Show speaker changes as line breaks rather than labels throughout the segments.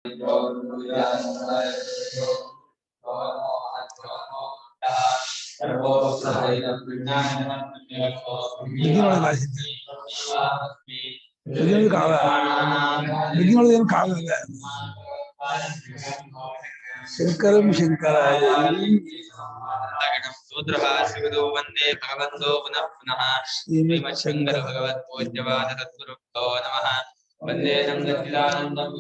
ಶಂಕರಂ ಶಂಕರಾಯ
सूत्रभाष्यकृतो वन्दे भगवन्तो पुनः पुनः श्रीमच्छङ्कर भगवत्पूज्यपाद तत्पुरुषो नमः वन्दे सच्चिदानन्दं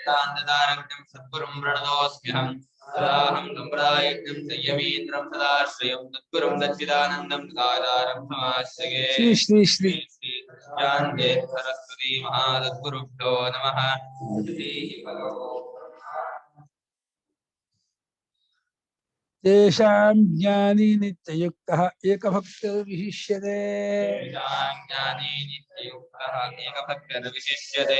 तान्ददारकटं सद्गुरुं प्रणतोऽस्म्यहं सदाहं सम्प्रदायज्ञं संयमीन्द्रं सदाश्रयं तद्गुरुं सच्चिदानन्दं सदाचारं समाश्रये
ಶ್ರೀ ಶ್ರೀ ಶ್ರೀ
जानते सरस्वती महासद्गुरुभ्यो नमः
ತೇಷಾಂ ಜ್ಞಾನಿ ನಿತ್ಯಯುಕ್ತಃ ಏಕಭಕ್ತಿರ್ವಿಶಿಷ್ಯತೆ
ज्ञानी नित्ययुक्तः एकभक्तिर्विशिष्यते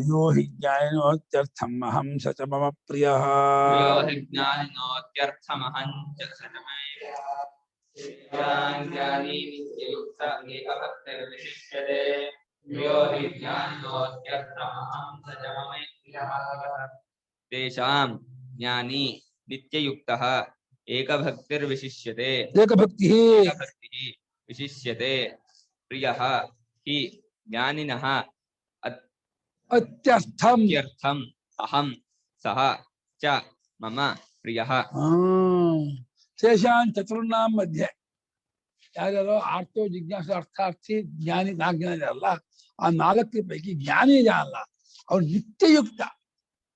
यो हि ज्ञानिनोत्यर्थम् अहं स च मम प्रियः
यो हि ज्ञानिनोत्यर्थमहं च सतमे ज्ञानी नित्ययुक्त एकभक्तिर्विशिष्यते यो हि ज्ञानिनोत्यर्थमहं स च मम प्रियः तेषां ज्ञानी नित्ययुक्तः एकभक्तिर्विशिष्यते
ಏಕಭಕ್ತಿಃ
एकभक्तिः विशिष्यते प्रियः हि ज्ञानिनः
ಅತ್ಯರ್ಥಂ
अत्यर्थम् अहं सः च मम प्रियः
ತೇಷಾಂ ಚತುರ್ಣಾಂ ಮಧ್ಯೆ ಯಾರ್ಯಾರೋ ಆರ್ತೋ ಜಿಜ್ಞಾಸು ಅರ್ಥಾರ್ಥಿ ಜ್ಞಾನಿ ನಾಲ್ಕು ಅಲ್ಲ ಆ ನಾಲ್ಕರ ಪೈಕಿ ಜ್ಞಾನಿ ಅಲ್ಲ ಅವ್ನು ನಿತ್ಯಯುಕ್ತ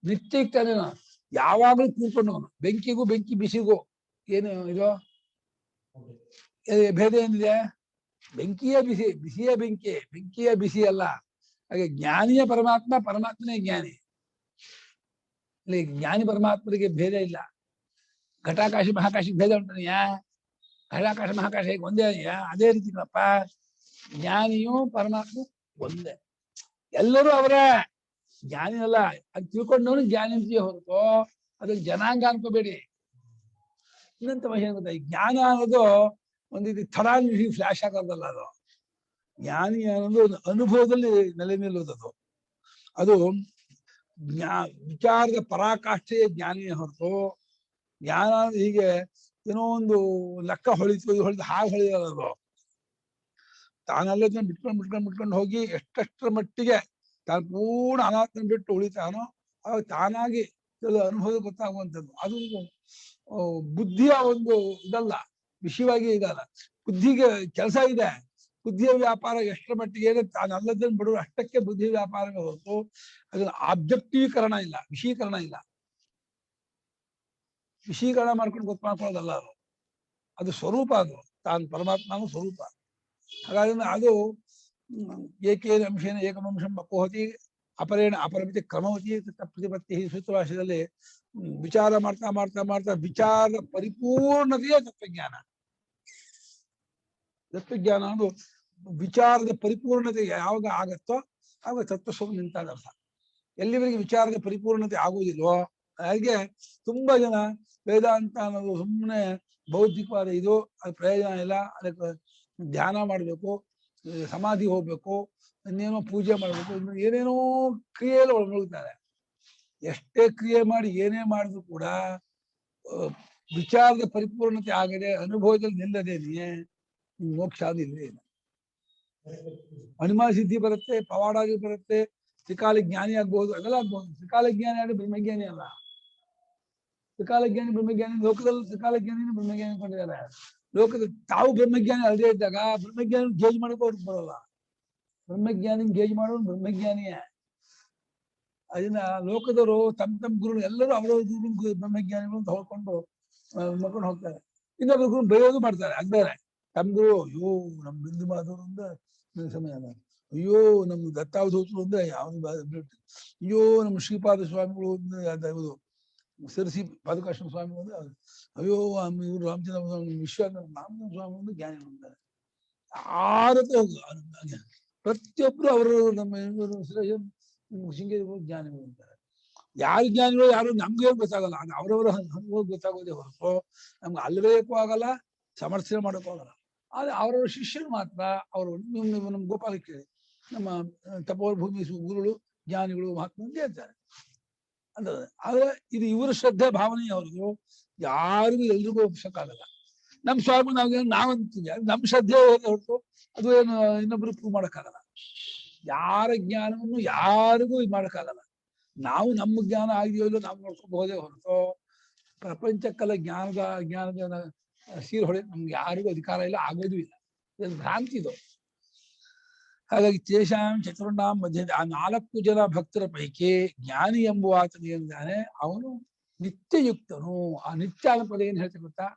ನಿತ್ಯಯುಕ್ತ ಅಂದ್ರೇನು ಯಾವಾಗಲೂ ಕೂತ್ಕೊಂಡವನು ಬೆಂಕಿಗೂ ಬೆಂಕಿ ಬಿಸಿಗೂ ಏನು ಇದು ಭೇದ ಏನಿದೆ ಬೆಂಕಿಯ ಬಿಸಿ ಬಿಸಿಯ ಬೆಂಕಿ ಬೆಂಕಿಯ ಬಿಸಿ ಅಲ್ಲ ಹಾಗೆ ಜ್ಞಾನಿಯ ಪರಮಾತ್ಮ ಪರಮಾತ್ಮನೇ ಜ್ಞಾನಿ ಇಲ್ಲಿ ಜ್ಞಾನಿ ಪರಮಾತ್ಮರಿಗೆ ಭೇದ ಇಲ್ಲ ಘಟಾಕಾಶ ಮಹಾಕಾಶಕ್ಕೆ ಭೇದ ಉಂಟನೆಯಾ ಘಟಾಕಾಶ ಮಹಾಕಾಶ ಹೇಗೆ ಒಂದೇ ಇದೆಯಾ ಅದೇ ರೀತಿ ನಪ್ಪ ಜ್ಞಾನಿಯು ಪರಮಾತ್ಮ ಒಂದೇ ಎಲ್ಲರೂ ಅವರೇ ಜ್ಞಾನಿ ಅಲ್ಲ ಅದು ತಿಳ್ಕೊಂಡವನು ಜ್ಞಾನಿ ಅಂತೀಯ ಹೊರತು ಅದಕ್ಕೆ ಜನಾಂಗ ಅನ್ಕೋಬೇಡಿ ಇನ್ನಂತ ಮಹಿಳೆ ಗೊತ್ತಾ ಈ ಜ್ಞಾನ ಅನ್ನೋದು ಒಂದು ಇದು ಥರಾನ್ವಿ ಫ್ಲಾಶ್ ಆಗೋದಲ್ಲ ಅದು ಜ್ಞಾನಿ ಅನ್ನೋದು ಒಂದು ಅನುಭವದಲ್ಲಿ ನೆಲೆ ನಿಲ್ಲುವುದದು ಅದು ವಿಚಾರದ ಪರಾಕಾಷ್ಠೆಯ ಜ್ಞಾನಿಯ ಹೊರತು ಜ್ಞಾನ ಹೀಗೆ ಏನೋ ಒಂದು ಲೆಕ್ಕ ಹೊಳಿತು ಹೊಳಿದು ಹಾಗೆ ಹೊಳಿಯೋದು ತಾನೆಲ್ಲದನ್ನ ಬಿಟ್ಕೊಂಡು ಹೋಗಿ ಎಷ್ಟೆಷ್ಟರ ಮಟ್ಟಿಗೆ ತಾನು ಪೂರ್ಣ ಅನಾತ್ಮ ಬಿಟ್ಟು ಉಳಿತಾನೋ ಅವಾಗ ತಾನಾಗಿ ಅನುಭವ ಗೊತ್ತಾಗುವಂಥದ್ದು ಅದು ಬುದ್ಧಿಯ ಒಂದು ಇದಲ್ಲ ವಿಷಯವಾಗಿ ಇದಲ್ಲ ಬುದ್ಧಿಗೆ ಕೆಲಸ ಇದೆ ಬುದ್ಧಿಯ ವ್ಯಾಪಾರ ಎಷ್ಟರ ಮಟ್ಟಿಗೆ ಇದೆ ತಾನೆಲ್ಲದನ್ನು ಬಿಡುವ ಅಷ್ಟಕ್ಕೆ ಬುದ್ಧಿ ವ್ಯಾಪಾರವೇ ಹೊರತು ಅದನ್ನ ಆಬ್ಜೆಕ್ಟೀಕರಣ ಇಲ್ಲ ವಿಷಯೀಕರಣ ಇಲ್ಲ ವಿಷಯೀಕರಣ ಮಾಡ್ಕೊಂಡು ಗೊತ್ತು ಮಾಡ್ಕೊಳ್ಳೋದಲ್ಲ ಅದು ಅದು ಸ್ವರೂಪ ಅದು ತಾನು ಪರಮಾತ್ಮನೂ ಸ್ವರೂಪ ಹಾಗಾದ್ರೆ ಅದು ಏಕೇನ ಅಂಶೇನ ಏಕಮಂಶಂ ಅಪೋಹತಿ ಅಪರೇಣ ಅಪರಮಿತಿ ಕ್ರಮವತಿ ಪ್ರತಿಪತ್ತಿ ಸೂತ್ರಭಾಷೆಯಲ್ಲಿ ವಿಚಾರ ಮಾಡ್ತಾ ಮಾಡ್ತಾ ಮಾಡ್ತಾ ವಿಚಾರದ ಪರಿಪೂರ್ಣತೆಯೇ ತತ್ವಜ್ಞಾನ. ತತ್ವಜ್ಞಾನ ಅನ್ನೋದು ವಿಚಾರದ ಪರಿಪೂರ್ಣತೆ ಯಾವಾಗ ಆಗತ್ತೋ ಆಗ ತತ್ವಸ್ವರೂಪ ನಿಂತಾಗ ಅರ್ಥ. ಎಲ್ಲಿವರೆಗೆ ವಿಚಾರದ ಪರಿಪೂರ್ಣತೆ ಆಗುವುದಿಲ್ವೋ ಹಾಗೆ ತುಂಬಾ ಜನ ವೇದಾಂತ ಅನ್ನೋದು ಸುಮ್ಮನೆ ಬೌದ್ಧಿಕವಾದ ಇದು ಅದು ಪ್ರಯೋಜನ ಇಲ್ಲ, ಅದಕ್ಕೆ ಧ್ಯಾನ ಮಾಡಬೇಕು, ಸಮಾಧಿ ಹೋಗ್ಬೇಕು, ಇನ್ನೇನೋ ಪೂಜೆ ಮಾಡ್ಬೇಕು, ಏನೇನೋ ಕ್ರಿಯೆಯಲ್ಲಿ ಒಳಗೊಳ್ತಾರೆ. ಎಷ್ಟೇ ಕ್ರಿಯೆ ಮಾಡಿ ಏನೇ ಮಾಡಿದ್ರು ಕೂಡ ವಿಚಾರದ ಪರಿಪೂರ್ಣತೆ ಆಗದೆ ಅನುಭವದಲ್ಲಿ ನಿಲ್ಲದೇನೆ ಮೋಕ್ಷ ಇಲ್ಲವೇ ಇಲ್ಲ. ಅನುಮಾನ ಸಿದ್ಧಿ ಬರುತ್ತೆ, ಪವಾಡಾಗಿ ಬರುತ್ತೆ, ತ್ರಿಕಾಲ ಜ್ಞಾನಿ ಆಗ್ಬಹುದು, ಅದೆಲ್ಲ ಆಗ್ಬಹುದು. ತ್ರಿಕಾಲ ಜ್ಞಾನಿ ಆದ್ರೆ ಬ್ರಹ್ಮಜ್ಞಾನಿ ಅಲ್ಲ. ತ್ರಿಕಾಲ ಜ್ಞಾನಿ ಬ್ರಹ್ಮಜ್ಞಾನಿ ಲೋಕದಲ್ಲಿ ತ್ರಿಕಾಲ ಜ್ಞಾನಿ ಬ್ರಹ್ಮಜ್ಞಾನಿ ಕೊಂಡಿದ್ದಾರೆ. ಲೋಕದ ತಾವು ಬ್ರಹ್ಮಜ್ಞಾನಿ ಅಲ್ಲದೆ ಇದ್ದಾಗ ಬ್ರಹ್ಮಜ್ಞಾನಿ ಗೇಜ್ ಮಾಡೋಕೆ ಅವ್ರಿಗೆ ಬರೋಲ್ಲ. ಬ್ರಹ್ಮಜ್ಞಾನಿ ಗೇಜ್ ಮಾಡೋದು ಬ್ರಹ್ಮಜ್ಞಾನಿಯೇ. ಅದನ್ನ ಲೋಕದವರು ತಮ್ಮ ಗುರು ಎಲ್ಲರೂ ಅವರ ಗುರು ಬ್ರಹ್ಮಜ್ಞಾನಿಗಳು ಅಂತ ಹೊಳ್ಕೊಂಡು ಮಾಡ್ಕೊಂಡು ಹೋಗ್ತಾರೆ. ಇನ್ನೊಬ್ಬರು ಗುರು ಬೈಯೋದು ಮಾಡ್ತಾರೆ. ಅದು ಬೇರೆ. ತಮ್ಮ ಗುರು ಅಯ್ಯೋ ನಮ್ ಬಿಂದು ಮಾಧವರು ಅಂದ್ರೆ ಸಮಯ ಅಲ್ಲ, ಅಯ್ಯೋ ನಮ್ ದತ್ತಾವಧೂತರು ಅಂದ್ರೆ ಯಾವ, ಅಯ್ಯೋ ನಮ್ಮ ಶ್ರೀಪಾದ ಸ್ವಾಮಿಗಳು ಅಂದ್ರೆ ಯಾವ್ದು ಸಿರಸಿ ಪಾದಕಾಶ್ರಮ ಸ್ವಾಮಿಗಳು ಅಂದ್ರೆ ಅಯ್ಯೋ ಇವರು ರಾಮಚಂದ್ರ ಸ್ವಾಮಿ ವಿಶ್ವನಾಥ ರಾಮಚಂದ್ರ ಸ್ವಾಮಿ ಅಂದ್ರೆ ಜ್ಞಾನಿ ಅಂತಾರೆ. ಆರತೆ ಪ್ರತಿಯೊಬ್ರು ಅವರು ನಮ್ಮ ಶೃಂಗೇರಿ ಜ್ಞಾನಿಗಳು ಅಂತಾರೆ. ಯಾರು ಜ್ಞಾನಿಗಳು ಯಾರು ನಮ್ಗೆ ಗೊತ್ತಾಗಲ್ಲ, ಅವರವರ ಹೋಗಿ ಗೊತ್ತಾಗೋದೇ ಹೊರತು ನಮ್ಗೆ ಅಲ್ವೇಕೂ ಆಗಲ್ಲ, ಸಮರ್ಥನೆ ಮಾಡೋಕ್ಕೂ ಆಗಲ್ಲ. ಆದ್ರೆ ಅವರವರ ಶಿಷ್ಯರು ಮಾತ್ರ ಅವರು ನಮ್ ಗೋಪಾಲ ಕೇಳಿ ನಮ್ಮ ತಪೋವನ ಭೂಮಿ ಗುರುಗಳು ಜ್ಞಾನಿಗಳು ಮಹಾತ್ಮ ಅಂತ ಹೇಳ್ತಾರೆ. ಅಂತ ಆದ್ರೆ ಇದು ಇವರ ಶ್ರದ್ಧೆ ಭಾವನೆ ಅವ್ರಿಗೂ ಯಾರಿಗೂ ಎಲ್ರಿಗೂ ಒಪ್ಸಕ್ಕಾಗಲ್ಲ. ನಮ್ಮ ಸ್ವಾಮಿ ನಾವಂತೀವಿ, ಅದು ನಮ್ಮ ಶ್ರದ್ಧೆ ಹೊರತು ಅದು ಏನು ಇನ್ನೊಬ್ರು ಪ್ರೂವ್ ಮಾಡಕ್ಕಾಗಲ್ಲ. ಯಾರ ಜ್ಞಾನವನ್ನು ಯಾರಿಗೂ ಇದು ಮಾಡಕ್ಕಾಗಲ್ಲ. ನಾವು ನಮ್ಮ ಜ್ಞಾನ ಆಗಿದೆಯೋ ನಾವು ನೋಡ್ಕೋಬಹುದೇ ಹೊರತು ಪ್ರಪಂಚಕ್ಕೆಲ್ಲ ಜ್ಞಾನದ ಸೀರೆ ಹೊಡೆ ನಮ್ಗೆ ಯಾರಿಗೂ ಅಧಿಕಾರ ಇಲ್ಲ, ಆಗೋದು ಇಲ್ಲ. ಇದು ಭ್ರಾಂತಿ ಇದು. ಹಾಗಾಗಿ ತೇಷಾಂ ಚತುರ್ಣಾಂ ಮಧ್ಯ ಆ 4 ಜನ ಭಕ್ತರ ಪೈಕಿ ಜ್ಞಾನಿ ಎಂಬುವ ಆತನ ಏನಿದ್ದಾನೆ ಅವನು ನಿತ್ಯಯುಕ್ತನು. ಆ ನಿತ್ಯ ಅನ್ನೋ ಪದ ಏನ್ ಹೇಳ್ತಾ ಗೊತ್ತಾ?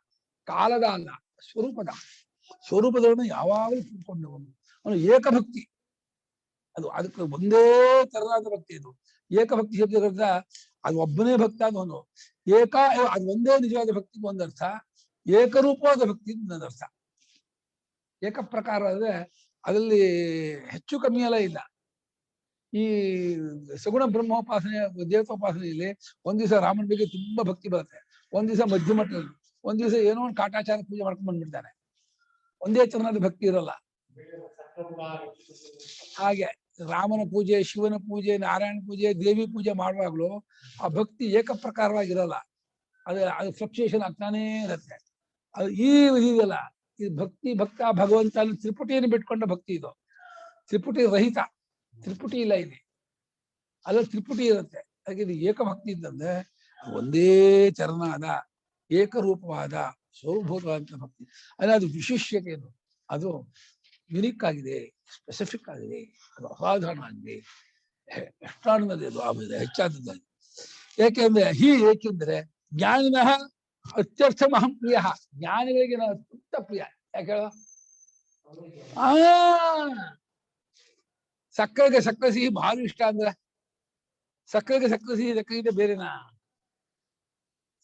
ಕಾಲದ ಅಲ್ಲ, ಸ್ವರೂಪದವನು ಯಾವಾಗಲೂ ತಿಳ್ಕೊಂಡವನು. ಅವನು ಏಕಭಕ್ತಿ. ಅದಕ್ಕೆ ಒಂದೇ ತರನಾದ ಭಕ್ತಿ. ಇದು ಏಕಭಕ್ತಿ ಶಬ್ದ ಅದು ಒಬ್ಬನೇ ಭಕ್ತ ಅನ್ನೋನು ಅದು ಒಂದೇ ನಿಜವಾದ ಭಕ್ತಿಗೆ ಒಂದರ್ಥ, ಏಕರೂಪವಾದ ಭಕ್ತಿ ಒಂದರ್ಥ. ಏಕಪ್ರಕಾರ ಅಂದ್ರೆ ಅದರಲ್ಲಿ ಹೆಚ್ಚು ಕಮ್ಮಿ ಎಲ್ಲ ಇಲ್ಲ. ಈ ಸಗುಣ ಬ್ರಹ್ಮೋಪಾಸನೆ ದೇವತೋಪಾಸನೆಯಲ್ಲಿ ಒಂದ್ ದಿವಸ ರಾಮನ ಬಗ್ಗೆ ತುಂಬಾ ಭಕ್ತಿ ಬರುತ್ತೆ, ಒಂದ್ ದಿವಸ ಮಧ್ಯ ಮಟ್ಟದಲ್ಲಿ, ಒಂದ್ ದಿವಸ ಏನೋ ಒಂದು ಕಾಟಾಚಾರ ಪೂಜೆ ಮಾಡ್ಕೊಂಡ್ ಬಂದ್ಬಿಡ್ತಾನೆ. ಒಂದೇ ತರನಾದ ಭಕ್ತಿ ಇರಲ್ಲ. ಹಾಗೆ ರಾಮನ ಪೂಜೆ, ಶಿವನ ಪೂಜೆ, ನಾರಾಯಣ ಪೂಜೆ, ದೇವಿ ಪೂಜೆ ಮಾಡುವಾಗ್ಲೂ ಆ ಭಕ್ತಿ ಏಕಪ್ರಕಾರವಾಗಿರಲ್ಲ. ಅದು ಫ್ಲಕ್ಚುಯೇಷನ್ ಆಗ್ತಾನೇ ಇರುತ್ತೆ. ಅದು ಈ ಇದೆಯಲ್ಲ, ಇದು ಭಕ್ತ ಭಗವಂತನ ತ್ರಿಪುಟಿಯನ್ನು ಬಿಟ್ಕೊಂಡ ಭಕ್ತಿ. ಇದು ತ್ರಿಪುಟಿ ರಹಿತ, ತ್ರಿಪುಟಿ ಇಲ್ಲ ಇಲ್ಲಿ. ಅದ್ರಲ್ಲಿ ತ್ರಿಪುಟಿ ಇರುತ್ತೆ. ಹಾಗೆ ಇದು ಏಕಭಕ್ತಿ ಇದ್ದಂದ್ರೆ ಒಂದೇ ಚರಣಾದ ಏಕರೂಪವಾದ ಸ್ವರೂಪವಾದಂತ ಭಕ್ತಿ. ಅಂದ್ರೆ ಅದು ವಿಶಿಷ್ಯತೆ, ಅದು ಯುನಿಕ್ ಆಗಿದೆ, ಸ್ಪೆಸಿಫಿಕ್ ಆಗಿದೆ, ಅದು ಅಸಾಧಾರಣ ಆಗಿದೆ, ಎಷ್ಟಾನದಲ್ಲಿ ಅದು ಆಗಿದೆ, ಹೆಚ್ಚಾದದ್ದಾಗಿದೆ. ಏಕೆಂದ್ರೆ ಜ್ಞಾನಿನಃ ಅತ್ಯರ್ಥ ಮಹಂ ಪ್ರಿಯ. ಜ್ಞಾನಿಗಳಿಗೆ ನಾವು ಅತ್ಯಂತ ಪ್ರಿಯ. ಯಾಕೆ ಹೇಳ? ಸಕ್ಕರೆಗೆ ಸಕ್ಕರೆ ಸಿಹಿ ಭಾರಿ ಇಷ್ಟ ಅಂದ್ರೆ ಸಕ್ಕರೆಗೆ ಸಕ್ಕರೆ ಸಿಹಿ ಲೆಕ್ಕದಿಂದ ಬೇರೆನಾ?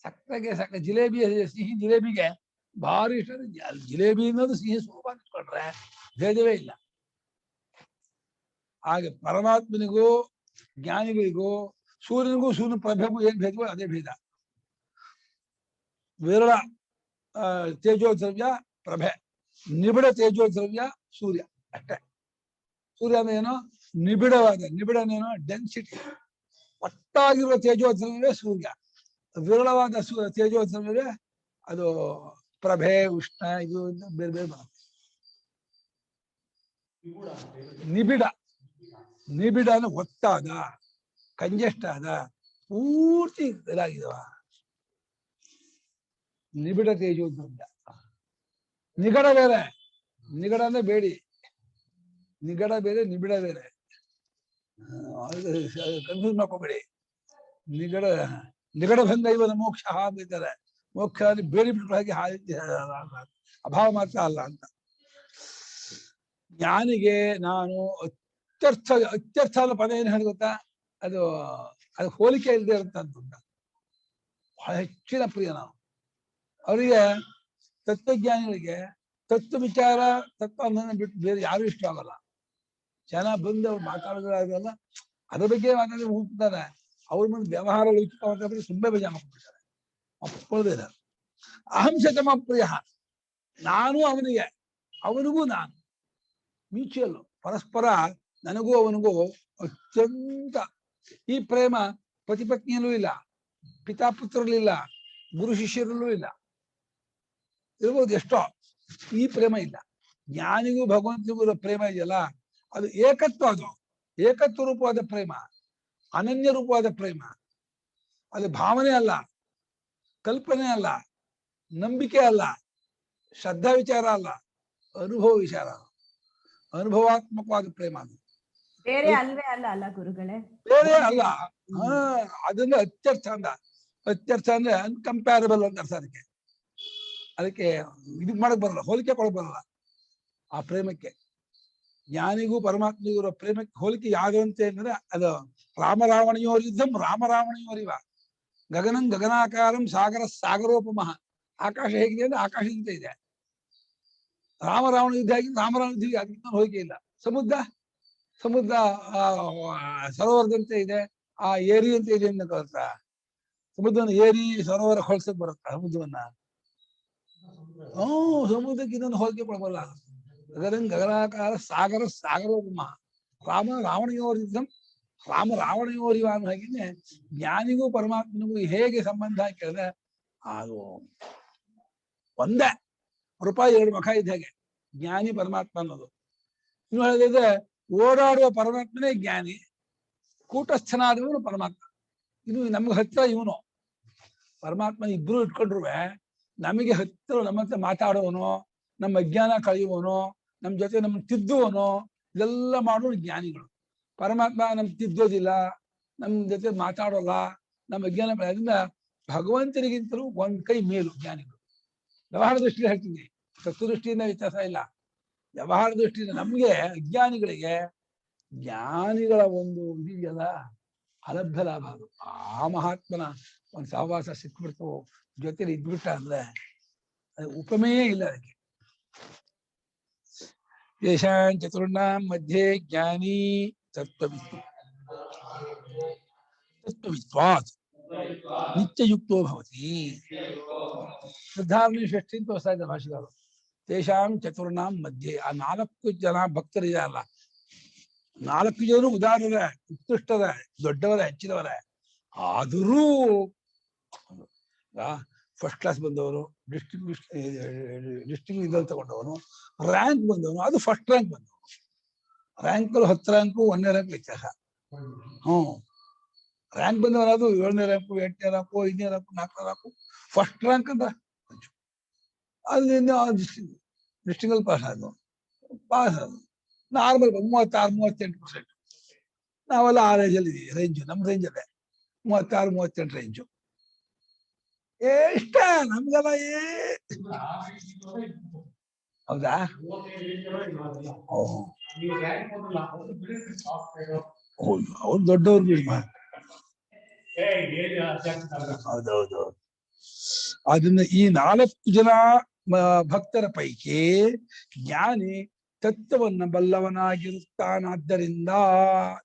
ಸಕ್ಕರೆಗೆ ಸಕ್ಕರೆ ಜಿಲೇಬಿ ಸಿಹಿ ಜಿಲೇಬಿಗೆ ಭಾರಿ ಇಷ್ಟ. ಜಿಲೇಬಿ ಅನ್ನೋದು ಸಿಹಿ ಸ್ವರೂಪ ಅಂದ್ಕೊಂಡ್ರೆ ಭೇದವೇ ಇಲ್ಲ. ಹಾಗೆ ಪರಮಾತ್ಮನಿಗೂ ಜ್ಞಾನಿಗಳಿಗೂ ಸೂರ್ಯನಿಗೂ ಸೂರ್ಯನ ಪ್ರಭೆಗೂ ಏನ್ ಭೇದವೋ ಅದೇ ಭೇದ. ವಿರಳ ತೇಜೋದ್ರವ್ಯ ಪ್ರಭೆ, ನಿಬಿಡ ತೇಜೋದ್ರವ್ಯ ಸೂರ್ಯ ಅಷ್ಟೇ. ಸೂರ್ಯ ಅಂದ್ರೆ ಏನೋ ನಿಬಿಡನೇನೋ ಡೆನ್ಸಿಟಿ. ಒಟ್ಟಾಗಿರುವ ತೇಜೋದ್ರವ್ಯವೇ ಸೂರ್ಯ. ವಿರಳವಾದ ತೇಜೋದ್ರವ್ಯವೇ ಅದು ಪ್ರಭೆ, ಉಷ್ಣ, ಇದು ಬೇರೆ ಬೇರೆ ಬರುತ್ತೆ. ನಿಬಿಡ ಅಂದ್ರೆ ಒಟ್ಟಾದ, ಕಂಜೆಸ್ಟ್ ಆದ, ಪೂರ್ತಿ ಇದಾಗಿದವ ನಿಬಿಡ ತೇಜೋದ್ರವ್ಯ. ನಿಗಡ ಬೇರೆ, ನಿಗಡ ಅಂದ್ರೆ ಬೇಡಿ, ನಿಗಡ ಬೇರೆ, ನಿಬಿಡ ಬೇರೆ. ಕನ್ಫ್ಯೂಸ್ ಮಾಡ್ಕೋಬೇಡಿ. ನಿಗಡ ಭಂಗ ಇವನ ಮೋಕ್ಷ ಅಂತಾರೆ. ಮೋಕ್ಷ ಅಲ್ಲಿ ಬೇಡಿ ಬಿಟ್ಟು ಹಾಗೆ ಅಭಾವ ಮಾತ್ರ ಅಲ್ಲ ಅಂತ. ಜ್ಞಾನಿಗೆ ನಾನು ಅತ್ಯರ್ಥ ಅನ್ನೋ ಪದ ಏನು ಹೇಳಿ ಗೊತ್ತಾ? ಅದು ಹೋಲಿಕೆ ಇಲ್ಲದೆ ಇರುತ್ತಂತ ಬಹಳ ಹೆಚ್ಚಿನ ಪ್ರಿಯ. ನಾವು ಅವರಿಗೆ ತತ್ವಜ್ಞಾನಿಗಳಿಗೆ ತತ್ವ ವಿಚಾರ, ತತ್ವ ಬಿಟ್ಟು ಬೇರೆ ಯಾರು ಇಷ್ಟ ಆಗಲ್ಲ. ಜನ ಬಂದು ಅವ್ರು ಮಾತಾಡೋದಾಗಲ್ಲ, ಅದ್ರ ಬಗ್ಗೆ ಮಾತಾಡಿ ಹೋಗ್ತಾರೆ. ಅವ್ರ ಮುಂದೆ ವ್ಯವಹಾರ ಲೌಕಿಕ ಮಾತಾಡಿದ್ರೆ ತುಂಬಾ ಬೇಜಾರು ಮಾಡ್ಕೊಳ್ತಾರೆ, ಒಪ್ಕೊಳ್ಳೋದಿಲ್ಲ. ಅಹಂಸತಮ ಪ್ರಿಯ, ನಾನು ಅವನಿಗೆ, ಅವನಿಗೂ ನಾನು, ಮ್ಯೂಚುವಲ್, ಪರಸ್ಪರ ನನಗೂ ಅವನಿಗೂ ಅತ್ಯಂತ. ಈ ಪ್ರೇಮ ಪತಿಪತ್ನಿಯಲ್ಲೂ ಇಲ್ಲ, ಪಿತಾಪುತ್ರರಲ್ಲೂ ಇಲ್ಲ, ಗುರು ಶಿಷ್ಯರಲ್ಲೂ ಇಲ್ಲ. ಇರ್ಬೋದು ಎಷ್ಟೋ, ಈ ಪ್ರೇಮ ಇಲ್ಲ. ಜ್ಞಾನಿಗೂ ಭಗವಂತನಿಗೂ ಇರೋ ಪ್ರೇಮ ಇದೆಯಲ್ಲ, ಅದು ಏಕತ್ವ. ಅದು ಏಕತ್ವ ರೂಪವಾದ ಪ್ರೇಮ, ಅನನ್ಯ ರೂಪವಾದ ಪ್ರೇಮ. ಅದು ಭಾವನೆ ಅಲ್ಲ, ಕಲ್ಪನೆ ಅಲ್ಲ, ನಂಬಿಕೆ ಅಲ್ಲ, ಶ್ರದ್ಧಾ ವಿಚಾರ ಅಲ್ಲ, ಅನುಭವ ವಿಚಾರ, ಅನುಭವಾತ್ಮಕವಾದ ಪ್ರೇಮ. ಅದು
ಬೇರೆ ಅಲ್ವೇ ಅಲ್ಲ ಗುರುಗಳೇ,
ಬೇರೆ ಅಲ್ಲ. ಅದನ್ನ ಅತ್ಯರ್ಥ ಅಂದ್ರೆ ಅನ್ಕಂಪ್ಯಾರಬಲ್ ಅಂತ ಅರ್ಥ. ಅದಕ್ಕೆ ಇದಕ್ ಮಾಡಕ್ ಬರಲ್ಲ, ಹೋಲಿಕೆ ಕೊಡಕ್ ಬರಲ್ಲ ಆ ಪ್ರೇಮಕ್ಕೆ. ಜ್ಞಾನಿಗೂ ಪರಮಾತ್ಮನಿಗೂ ಇರೋ ಪ್ರೇಮಕ್ಕೆ ಹೋಲಿಕೆ ಯಾವುದು ಅಂತ ಅಂದ್ರೆ ಅದು ರಾಮರಾವಣಿಯೋರ್ ಯುದ್ಧಂ ರಾಮರಾವಣಿಯೋರಿವ ಗಗನಂ ಗಗನಾಕಾರಂ ಸಾಗರೋಪಮಃ. ಆಕಾಶ ಹೇಗಿದೆ ಅಂದ್ರೆ ಆಕಾಶದಿಂದ ಇದೆ. ರಾಮರಾವಣ ಯುದ್ಧ ಆಗಿ ರಾಮರಾವಣ ಯುದ್ಧ ಅದಕ್ಕೆ ಹೋಲಿಕೆ ಇಲ್ಲ. ಸಮುದ್ರ ಸರೋವರದಂತೆ ಇದೆ, ಆ ಏರಿ ಅಂತ ಇದೆ ಅಂತ ಕಲ್ತ. ಸಮುದ್ರನ ಏರಿ ಸರೋವರ ಹೋಲ್ಸಕ್ ಬರುತ್ತ ಸಮುದ್ರವನ್ನ. ಸಮುದ್ರಕ್ಕೆ ಇನ್ನೊಂದು ಹೋಲಿಕೆ ಕೊಡಬಲ್ಲ. ಗಗನಂ ಗಗನಾಕಾರ ಸಾಗರೋಪಮಃ ರಾಮ ರಾವಣಿಯೋರ್ ಯುದ್ಧಂ ರಾವಣಯೋರಿವ ಅನ್ನೋ ಹಾಗೆನೆ ಜ್ಞಾನಿಗೂ ಪರಮಾತ್ಮನಿಗೂ ಹೇಗೆ ಸಂಬಂಧ ಕೇಳಿದ್ರೆ ಅದು ಒಂದೇ ರೂಪಾಯಿ ಎರಡು ಮುಖ ಇದ್ದ ಹಾಗೆ ಜ್ಞಾನಿ ಪರಮಾತ್ಮ ಅನ್ನೋದು. ಇನ್ನು ಹೇಳಿದ್ರೆ ಓಡಾಡುವ ಪರಮಾತ್ಮನೇ ಜ್ಞಾನಿ, ಕೂಟಸ್ಥನಾದವನು ಪರಮಾತ್ಮ. ಇದು ನಮ್ಗೆ ಹತ್ರ ಇವನು ಪರಮಾತ್ಮ ಇಬ್ರು ಇಟ್ಕೊಂಡ್ರು ನಮಗೆ ಹತ್ತಿರ ನಮ್ಮ ಹತ್ರ ಮಾತಾಡುವನು, ನಮ್ಮ ಅಜ್ಞಾನ ಕಳೆಯುವನು, ನಮ್ಮ ಜೊತೆ ನಮ್ಮ ತಿದ್ದುವನು, ಇದೆಲ್ಲ ಮಾಡೋನು ಜ್ಞಾನಿಗಳು. ಪರಮಾತ್ಮ ನಮ್ ತಿದ್ದೋದಿಲ್ಲ, ನಮ್ಮ ಜೊತೆ ಮಾತಾಡೋಲ್ಲ, ನಮ್ಮ ಅಜ್ಞಾನ ಅದರಿಂದ ಭಗವಂತನಿಗಿಂತಲೂ ಒಂದ್ ಕೈ ಮೇಲು ಜ್ಞಾನಿಗಳು. ವ್ಯವಹಾರ ದೃಷ್ಟಿಯಲ್ಲಿ ಹೇಳ್ತೀನಿ, ತತ್ವ ದೃಷ್ಟಿಯಿಂದ ವ್ಯತ್ಯಾಸ ಇಲ್ಲ. ವ್ಯವಹಾರ ದೃಷ್ಟಿಯಿಂದ ನಮ್ಗೆ ಅಜ್ಞಾನಿಗಳಿಗೆ ಜ್ಞಾನಿಗಳ ಒಂದು ಇದೆಯಲ್ಲ ಅಲಭ್ಯ ಲಾಭ. ಅದು ಆ ಮಹಾತ್ಮನ ಒಂದು ಸಹವಾಸ ಸಿಕ್ಬಿಡ್ತು, ಜೊತೆಲಿ ಇದ್ಬಿಟ್ಟ ಅಂದ್ರೆ ಅದು ಉಪಮೆಯೇ ಇಲ್ಲ ಅದಕ್ಕೆ. ಯಶಾನ್ ಚತುರ್ಣಾಂ ಮಧ್ಯೆ ಜ್ಞಾನಿ ತತ್ವವಿತ್ವಾತ್ ನಿತ್ಯಯುಕ್ತೋ ಭವತಿ. ಶ್ರದ್ಧಾರ್ಣಿ ಷಷ್ಠಿ ಅಂತ ಹೊಸ ಇದೆ ಭಾಷೆಗಳು. ತೇಷಾಂ ಚತುರ್ಣಾಂ ಮಧ್ಯೆ ಆ 4 ಜನ ಭಕ್ತರಿದೆಯಲ್ಲ, 4 ಜನರು ಉದಾರರ, ಉತ್ಕೃಷ್ಟರ, ದೊಡ್ಡವರ, ಹೆಚ್ಚಿನವರ. ಆದರೂ ಫಸ್ಟ್ ಕ್ಲಾಸ್ ಬಂದವರು, ಡಿಸ್ಟಿಂಗ್ ಇದ್ರಲ್ಲಿ ತಗೊಂಡವನು, ರ್ಯಾಂಕ್ ಬಂದವನು, ಅದು ಫಸ್ಟ್ ರ್ಯಾಂಕ್ ಬಂದವನು. ರ್ಯಾಂಕಲ್ಲಿ 10 ರ್ಯಾಂಕು 1ನೇ ರ್ಯಾಂಕ್ ವ್ಯತ್ಯಾಸ. ರ್ಯಾಂಕ್ ಬಂದವನು ಅದು 7ನೇ ರ್ಯಾಂಕು, 8ನೇ ರ್ಯಾಂಕು, 5ನೇ ರ್ಯಾಂಕು, 4ನೇ ರ್ಯಾಂಕು, ಫಸ್ಟ್ ರ್ಯಾಂಕ್ ಅಂತ ಅಲ್ಲಿ ಡಿಸ್ಟಿಂಗಲ್ಲಿ ಪಾಸ್ ಆದವು. ನಾರ್ಮಲ್ 36-38%. ನಾವೆಲ್ಲ ಆ ರೇಂಜಲ್ಲಿ ಇದೀವಿ, ರೇಂಜು ನಮ್ಮ ರೇಂಜಲ್ಲೇ 36-38 ರೇಂಜು. ಇಷ್ಟ ನಮ್ಗೆಲ್ಲ ಹೌದಾ? ಅವ್ರು ದೊಡ್ಡವ್ರು. ಹೌದೌದು. ಅದನ್ನ ಈ 4 ಜನ ಭಕ್ತರ ಪೈಕಿ ಜ್ಞಾನಿ ತತ್ವವನ್ನ ಬಲ್ಲವನಾಗಿರುತ್ತಾನಾದ್ದರಿಂದ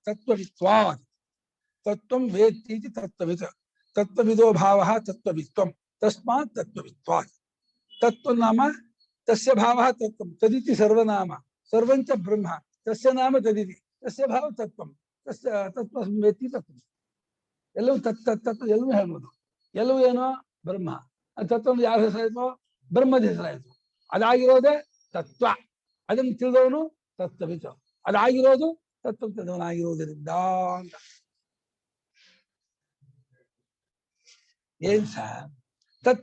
ತತ್ವವಿತ್ವಾ ತತ್ವಂ ವೇತ್ತಿ ತತ್ವವಿತ್ ತತ್ವವಿದೋ ಭಾವ ತತ್ವವಿತ್ವಂ ತಸ್ಮಾತ್ ತತ್ವವಿತ್ವಾತ್. ತತ್ವ ನಾಮ ತಸ್ಯ ಭಾವ ತತ್ವಂ ತದಿತಿ ಸರ್ವನಾಮ ಸರ್ವಂಚ ಬ್ರಹ್ಮ ತಸ್ಯ ನಾಮ ತದಿತಿ ತಸ್ಯ ಭಾವ ತತ್ವಂ ತಸ್ಯ ತತ್ವ ವೇತ್ತಿ ತತ್ವ. ಎಲ್ಲವೂ ತತ್ವ ಎಲ್ಲವೂ ಹೇಳ್ಬೋದು. ಎಲ್ಲವೂ ಏನೋ ಬ್ರಹ್ಮ. ತತ್ವ ಯಾರ ಹೆಸರಾಯ್ತು? ಬ್ರಹ್ಮದ ಹೆಸರಾಯ್ತು. ಅದಾಗಿರೋದೇ ತತ್ವ. ಅದನ್ನು ತಿಳಿದವನು ತತ್ವವಿತ. ಅದಾಗಿರೋದು ತತ್ವ ತಿಳಿದವನಾಗಿರೋದರಿಂದ ಅಂತ. ಏನ್ ಸರ್ ತತ್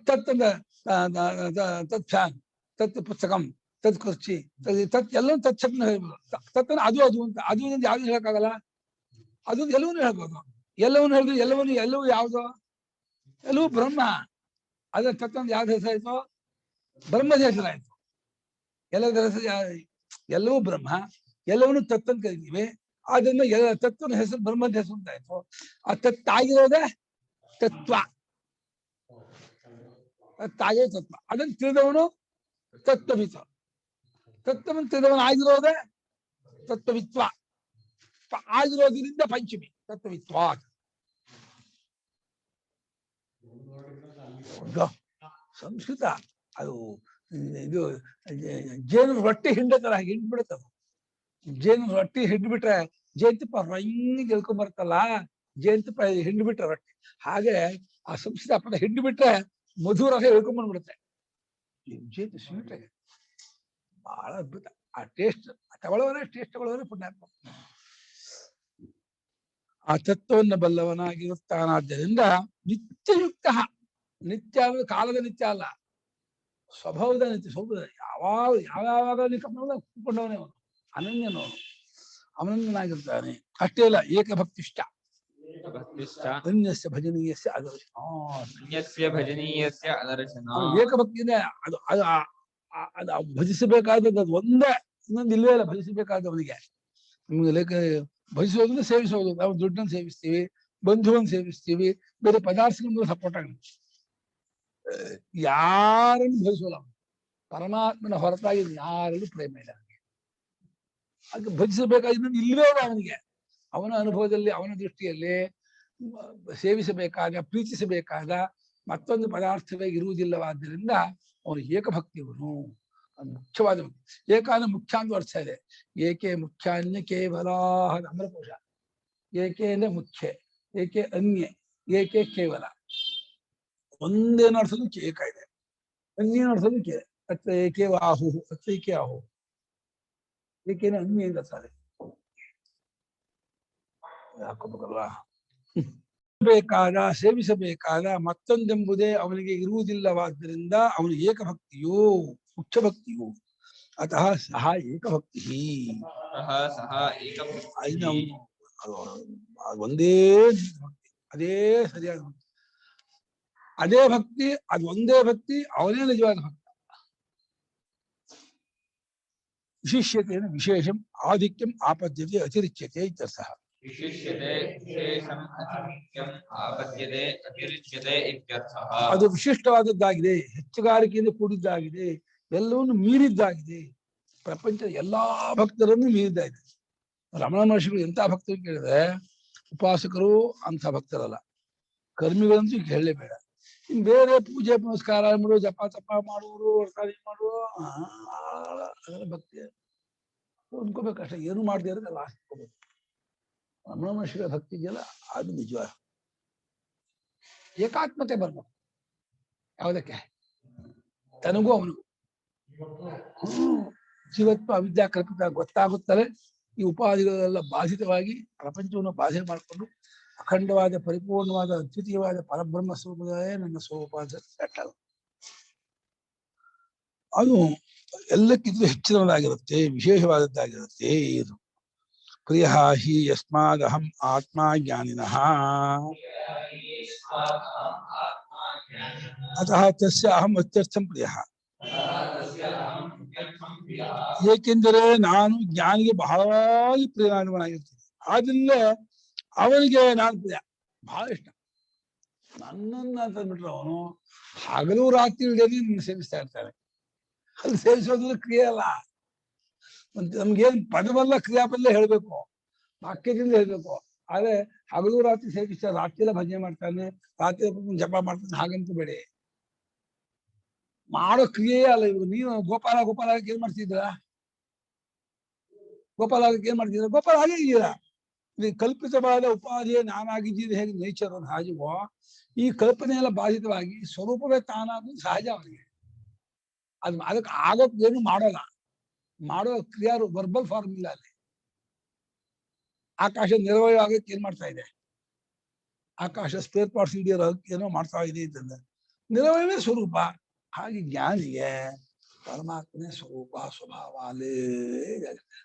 ತತ್ ಫ್ಯಾನ್, ತತ್ ಪುಸ್ತಕಂ, ತತ್ ಕುರ್ಚಿ, ತತ್ ಎಲ್ಲವೂ ತತ್ ಶಬ್ದ ಹೇಳ್ಬೋದು. ತತ್ವನ ಅದು ಅಂತ ಅದು ಯಾವ್ದು ಹೇಳಕ್ಕಾಗಲ್ಲ. ಅದು ಎಲ್ಲವನ್ನೂ ಹೇಳ್ಬೋದು. ಎಲ್ಲವನ್ನೂ ಹೇಳಿದ್ರು ಎಲ್ಲವೂ ಯಾವ್ದು? ಎಲ್ಲವೂ ಬ್ರಹ್ಮ. ಅದ್ರ ತತ್ವದ ಯಾವ್ದು ಹೆಸರಾಯ್ತು? ಬ್ರಹ್ಮದ ಹೆಸರಾಯ್ತು. ಎಲ್ಲದರ ಎಲ್ಲವೂ ಬ್ರಹ್ಮ, ಎಲ್ಲವನ್ನೂ ತತ್ವನ್ ಕರಿತೀವಿ. ಆದ್ರಿಂದ ತತ್ವನ ಹೆಸರು ಬ್ರಹ್ಮದ ಹೆಸರು ಅಂತ ಆಯ್ತು. ಆ ತತ್ತಾಗಿರೋದೇ ತತ್ವ. ತತ್ತಾಗಿರೋ ತತ್ವ. ಅದನ್ನು ತಿಳಿದವನು ತತ್ವವಿತ್ವ. ತತ್ವವನ್ನು ತಿಳಿದವನು ಆಗಿರೋದೇ ತತ್ವವಿತ್ವ. ಆಗಿರೋದ್ರಿಂದ ಪಂಚಮಿ ತತ್ವವಿತ್ವ. ಸಂಸ್ಕೃತ ಅದು ಇದು ಜೇನು ರೊಟ್ಟಿ ಹಿಂಡೆ ತರ ಹಿಂಡ್ಬಿಡುತ್ತದು. ಜೇನು ರೊಟ್ಟಿ ಹಿಂಡ್ಬಿಟ್ರೆ ಜೇನುತುಪ್ಪ ರಂಗಿ ಗೆಲ್ಕೊಂಡ್ ಬರ್ತಲ್ಲ, ಜೇನುತುಪ್ಪ ಹಿಂಡ್ಬಿಟ್ರೆ ರೊಟ್ಟಿ ಹಾಗೆ ಆ ಸಂಸ್ಕೃತ ಪದ ಹಿಂಡ್ಬಿಟ್ರೆ ಮಧುರ ಹೇಳ್ಕೊಂಡ್ ಬಂದ್ಬಿಡುತ್ತೆ. ಜೇನು ಸ್ವೀಟ್ ಬಹಳ ಅದ್ಭುತ. ಆ ಟೇಸ್ಟ್ ಟೇಸ್ಟ್ ತಗೊಳ್ಳೋರೆ ಪುಣ್ಯಾತ್ಮ. ಆ ತತ್ವವನ್ನು ಬಲ್ಲವನಾಗಿರುತ್ತಾನಾದ್ದರಿಂದ ನಿತ್ಯಯುಕ್ತ. ನಿತ್ಯ ಅಂದ್ರೆ ಕಾಲದ ನಿತ್ಯ ಅಲ್ಲ, ಸ್ವಭಾವದ ನಿತ್ಯ. ಸ್ವಭಾವದ ಯಾವಾಗ ಕೂತ್ಕೊಂಡವನೇ ಅವನು, ಅನನ್ಯನು, ಅನನ್ಯನಾಗಿರ್ತಾನೆ. ಅಷ್ಟೇ ಅಲ್ಲ, ಏಕಭಕ್ತಿಷ್ಠ ಅನ್ಯಸ್ಯ ಭಜನೀಯಸ್ಯ ಅದರ್ಶನ. ಏಕಭಕ್ತಿಯಿಂದ ಅದು ಅದು ಅದು ಭಜಿಸಬೇಕಾದದ್ದು ಅದು ಒಂದೇ, ಇನ್ನೊಂದು ಇಲ್ಲವೇ ಇಲ್ಲ ಭಜಿಸಬೇಕಾದವನಿಗೆ. ನಿಮ್ಗೆ ಲೇಖ ಭಜಿಸೋದನ್ನ ಸೇವಿಸೋದು. ನಾವು ದುಡ್ಡನ್ನು ಸೇವಿಸ್ತೀವಿ, ಬಂಧುವನ್ನು ಸೇವಿಸ್ತೀವಿ, ಬೇರೆ ಪದಾರ್ಥಗಳನ್ನು ಸಪೋರ್ಟ್ ಆಗಿ ಯಾರನ್ನು ಭಜಿಸೋಲ್ಲ. ಪರಮಾತ್ಮನ ಹೊರತಾಗಿ ಯಾರಲ್ಲೂ ಪ್ರೇಮ ಇಲ್ಲ ಅವನಿಗೆ. ಹಾಗೆ ಭಜಿಸಬೇಕಾದ ಇಲ್ಲವೇ ಇಲ್ಲ ಅವನಿಗೆ. ಅವನ ಅನುಭವದಲ್ಲಿ, ಅವನ ದೃಷ್ಟಿಯಲ್ಲಿ ಸೇವಿಸಬೇಕಾದ, ಪ್ರೀತಿಸಬೇಕಾದ ಮತ್ತೊಂದು ಪದಾರ್ಥವೇ ಇರುವುದಿಲ್ಲವಾದ್ದರಿಂದ ಅವನು ಏಕಭಕ್ತಿಯವನು. ಅದು ಮುಖ್ಯವಾದ ಏಕಾನ ಮುಖ್ಯ ಅಂತ ಅರ್ಥ ಇದೆ. ಏಕೆ ಮುಖ್ಯಾನ್ಯ ಕೇವಲ ಅಮರಕೋಶ. ಏಕೆ ಅಂದ್ರೆ ಮುಖ್ಯ, ಏಕೆ ಅನ್ಯ, ಏಕೆ ಕೇವಲ. ಒಂದೇ ನಡೆಸೋದಕ್ಕೆ ಏಕ ಇದೆ, ಅನ್ಯ ನಡೆಸೋದಕ್ಕೆ ಅತ್ರ ಏಕೆ ಆಹು, ಅತ್ರ ಏಕೆ ಆಹು. ಏಕೆನ ಅನ್ಯ ಅಂತ ಸಾರಿ ಹಾಕೋಬೇಕಲ್ವಾ. ಬೇಕಾದ ಸೇವಿಸಬೇಕಾದ ಮತ್ತೊಂದೆಂಬುದೇ ಅವನಿಗೆ ಇರುವುದಿಲ್ಲವಾದ್ದರಿಂದ ಅವನು ಏಕಭಕ್ತಿಯು, ಮುಖ್ಯ ಭಕ್ತಿಯು. ಅತಃ ಸಹ ಏಕಭಕ್ತಿ.
ಸಹ
ಅದನ್ನ
ಏಕಭಕ್ತಿಃ.
ಅದು ಒಂದೇ ಭಕ್ತಿ, ಅದೇ ಸರಿಯಾದ ಭಕ್ತಿ, ಅದೇ ಭಕ್ತಿ, ಅದು ಒಂದೇ ಭಕ್ತಿ, ಅವನೇ ನಿಜವಾದ ಭಕ್ತ. ವಿಶಿಷ್ಯತೆಯನ್ನು ವಿಶೇಷಂ ಆಧಿಕ್ಯಂ ಆಪದ್ಯತೆ ಅತಿರಿಚ್ಯತೆ ಇತ್ಯರ್ಥಃ.
ವಿಶಿಷ್ಯತೆ ವಿಶೇಷಂ ಅಧಿಕ್ಯಂ ಆಪದ್ಯತೆ ಅತಿರಿಚ್ಯತೆ ಇತ್ಯರ್ಥಃ.
ಅದು ವಿಶಿಷ್ಟವಾದದ್ದಾಗಿದೆ, ಹೆಚ್ಚುಗಾರಿಕೆಯಿಂದ ಕೂಡಿದ್ದಾಗಿದೆ, ಎಲ್ಲವನ್ನು ಮೀರಿದ್ದಾಗಿದೆ, ಪ್ರಪಂಚದ ಎಲ್ಲಾ ಭಕ್ತರನ್ನು ಮೀರಿದ್ದಾಗಿದೆ. ರಮಣ ಮಹರ್ಷಿಗಳು ಎಂಥ ಭಕ್ತರು ಕೇಳಿದ್ರೆ, ಉಪಾಸಕರು ಅಂಥ ಭಕ್ತರಲ್ಲ, ಕರ್ಮಿಗಳಂತೂ ಹೇಳಲೇಬೇಡ. ಇನ್ನು ಬೇರೆ ಪೂಜೆ ಪುನಸ್ಕಾರ ಮಾಡುವ, ಜಪ ತಪ ಮಾಡುವರು, ವರ್ತಾಲಿ ಮಾಡುವ, ಅದೆಲ್ಲ ಭಕ್ತಿ ಅಂದ್ಕೋಬೇಕಷ್ಟೇ. ಏನು ಮಾಡದೇ ಇರೋದು ಲಾಸ್ಟ್ ಹೋಗ್ಬೇಕು. ರಮಣ ಮಹರ್ಷಿಗಳ ಭಕ್ತಿ ಇದೆಯಲ್ಲ, ಅದು ನಿಜವಾದ ಏಕಾತ್ಮತೆ ಬರ್ಬೇಕು. ಯಾವುದಕ್ಕೆ? ತನಗೂ ಅವನಿಗೂ ಜೀವತ್ವ ಅವಿದ್ಯಾ ಕಲ್ಪಿತ ಗೊತ್ತಾಗುತ್ತಲೇ ಈ ಉಪಾಧಿಗಳೆಲ್ಲ ಬಾಧಿತವಾಗಿ ಪ್ರಪಂಚವನ್ನು ಬಾಧೆ ಮಾಡಿಕೊಂಡು ಅಖಂಡವಾದ ಪರಿಪೂರ್ಣವಾದ ಅದ್ವಿತೀಯವಾದ ಪರಬ್ರಹ್ಮ ಸ್ವರೂಪದಲ್ಲೇ ನನ್ನ ಸ್ವರೂಪ ಅಂತ ಸೆಟ್ಟಲ್ಲ. ಅದು ಎಲ್ಲಕ್ಕಿಂತ ಹೆಚ್ಚಿನದಾಗಿರುತ್ತೆ, ವಿಶೇಷವಾದದ್ದಾಗಿರುತ್ತೆ. ಇದು ಪ್ರಿಯ ಹಿ ಯಸ್ಮಾದಹಂ ಆತ್ಮ ಜ್ಞಾನಿನಃ ಅತಃ ತಸ್ಯ ಅಹಂ ಅತ್ಯರ್ಥಂ ಪ್ರಿಯ. ಏಕೆಂದರೆ ನಾನು ಜ್ಞಾನಿಗೆ ಬಹಳವಾಗಿ ಪ್ರಿಯನಾಗಿರ್ತೀನಿ, ಆದ್ರಿಂದ ಅವನಿಗೆ ನಾನು ಪ್ರಿಯ, ಬಹಳ ಇಷ್ಟ. ನನ್ನನ್ನ ತಂದ್ಬಿಟ್ರೆ ಅವನು ಹಗಲು ರಾತ್ರಿ ಇಲ್ಲದೆ ನಿನ್ನ ಸೇವಿಸ್ತಾ ಇರ್ತಾನೆ. ಅಲ್ಲಿ ಸೇವಿಸೋದ್ರ ಕ್ರಿಯೆ ಅಲ್ಲ, ನಮ್ಗೇನ್ ಪದವಲ್ಲ ಕ್ರಿಯಾಪದಲ್ಲೇ ಹೇಳ್ಬೇಕು, ವಾಕ್ಯದಿಂದ ಹೇಳ್ಬೇಕು. ಆದ್ರೆ ಹಗಲು ರಾತ್ರಿ ಸೇವಿಸ್ತಾ, ರಾತ್ರಿ ಎಲ್ಲ ಭಜನೆ ಮಾಡ್ತಾನೆ, ರಾತ್ರಿ ಜಪ ಮಾಡ್ತಾನೆ, ಹಾಗಂತೂ ಬೇಡಿ. ಮಾಡೋ ಕ್ರಿಯೆಯೇ ಅಲ್ಲ ಇವರು. ನೀವು ಗೋಪಾಲ ಏನ್ ಮಾಡ್ತಿದ್ರ? ಗೋಪಾಲ ಏನ್ ಮಾಡ್ತಿದ್ರ? ಗೋಪಾಲ ಹಾಗೆ ಇದೀರಾ. ಇದು ಕಲ್ಪಿತವಾದ ಉಪಾಧಿಯೇ ನಾನಾಗಿದ್ದೀನಿ, ಹೇಗೆ ನೇಚರ್ ಅದು ಹಾಗೆವೋ ಈ ಕಲ್ಪನೆ ಎಲ್ಲ ಬಾಧಿತವಾಗಿ ಸ್ವರೂಪವೇ ತಾನಾದ್ರು ಸಹಜ ಅವನಿಗೆ. ಅದಕ್ಕೆ ಆಗೋಕ್ ಏನು ಮಾಡೋಲ್ಲ, ಮಾಡೋ ಕ್ರಿಯಾರು ವರ್ಬಲ್ ಫಾರ್ಮ್ ಇಲ್ಲ ಅಲ್ಲಿ. ಆಕಾಶ ನಿರ್ವಯ ಆಗಕ್ಕೆ ಏನ್ ಮಾಡ್ತಾ ಇದೆ? ಆಕಾಶ ಸ್ಪೇರ್ ಪಾರ್ಟ್ಸ್ ಹಿಡಿಯೋ ಏನೋ ಮಾಡ್ತಾ ಇದೆ ಅಂತಂದ್ರೆ ನಿರ್ವಯವೇ ಸ್ವರೂಪ. ಹಾಗೆ ಜ್ಞಾನಿಗೆ ಪರಮಾತ್ಮನೇ ಸ್ವರೂಪ ಸ್ವಭಾವ ಅಲ್ಲೇ ಜಾಗುತ್ತೆ.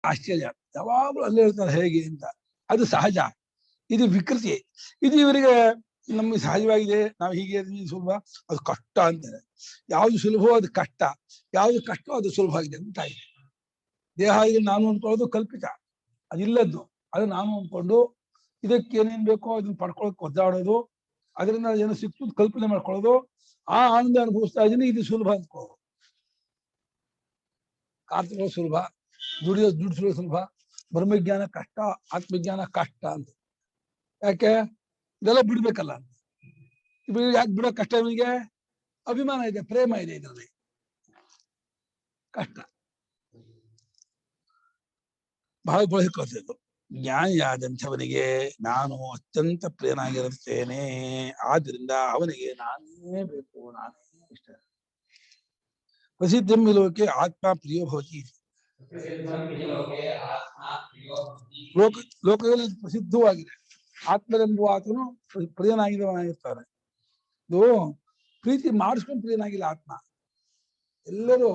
ಆಶ್ಚರ್ಯ, ಯಾವಾಗಲೂ ಅಲ್ಲೇ ಇರ್ತಾರೆ ಹೇಗೆ ಅಂತ. ಅದು ಸಹಜ, ಇದು ವಿಕೃತಿ. ಇದು ಇವರಿಗೆ ನಮ್ಗೆ ಸಹಜವಾಗಿದೆ, ನಾವು ಹೀಗೆ ಸುಲಭ, ಅದು ಕಷ್ಟ ಅಂತಾರೆ. ಯಾವ್ದು ಸುಲಭವೋ ಅದು ಕಷ್ಟ, ಯಾವ್ದು ಕಷ್ಟವೋ ಅದು ಸುಲಭ ಆಗಿದೆ ಅಂತಾಗಿದೆ. ದೇಹ ಇದು ನಾನು ಅಂದ್ಕೊಳ್ಳೋದು ಕಲ್ಪಿತ, ಅದಿಲ್ಲದ್ದು. ಅದು ನಾನು ಅಂದ್ಕೊಂಡು ಇದಕ್ಕೆ ಏನೇನ್ ಬೇಕೋ ಅದನ್ನ ಪಡ್ಕೊಳಕ್ ಒದ್ದಾಡೋದು, ಅದರಿಂದ ಏನೋ ಸಿಕ್ತು ಕಲ್ಪನೆ ಮಾಡ್ಕೊಳ್ಳೋದು, ಆ ಆನಂದ ಅನುಭವಿಸ್ತಾ ಇದೀನಿ, ಇದು ಸುಲಭ ಅಂದ್ಕೊಳ್ಳೋದು. ಕಾರ್ತಿಕ ಸುಲಭ, ದುಡಿಸೋದು ಸುಲಭ, ಬ್ರಹ್ಮಜ್ಞಾನ ಕಷ್ಟ, ಆತ್ಮಜ್ಞಾನ ಕಷ್ಟ ಅಂತ. ಯಾಕೆ? ಇದೆಲ್ಲ ಬಿಡ್ಬೇಕಲ್ಲ ಅಂತ. ಯಾಕೆ ಬಿಡೋ ಕಷ್ಟ? ಇವನಿಗೆ ಅಭಿಮಾನ ಇದೆ, ಪ್ರೇಮ ಇದೆ, ಇದರಲ್ಲಿ ಕಷ್ಟ. ಬಹಳ ಬಳಸಿಕೊಳ್ತಿದ್ದು. ಜ್ಞಾನಿಯಾದಂಥವನಿಗೆ ನಾನು ಅತ್ಯಂತ ಪ್ರಿಯನಾಗಿರುತ್ತೇನೆ, ಆದ್ರಿಂದ ಅವನಿಗೆ ನಾನೇ ಬೇಕು, ನಾನೇ ಇಷ್ಟ. ಪ್ರಸಿದ್ಧಂ ಲೋಕೆ ಆತ್ಮ ಪ್ರಿಯೋ ಭವತಿ. ಲೋಕದಲ್ಲಿ ಪ್ರಸಿದ್ಧವಾಗಿದೆ, ಆತ್ಮನೆಂಬುವ ಆತನು ಪ್ರಿಯನಾಗಿರುತ್ತಾನೆ. ಇದು ಪ್ರೀತಿ ಮಾಡಿಸ್ಕೊಂಡು ಪ್ರಿಯನಾಗಿಲ್ಲ ಆತ್ಮ. ಎಲ್ಲರೂ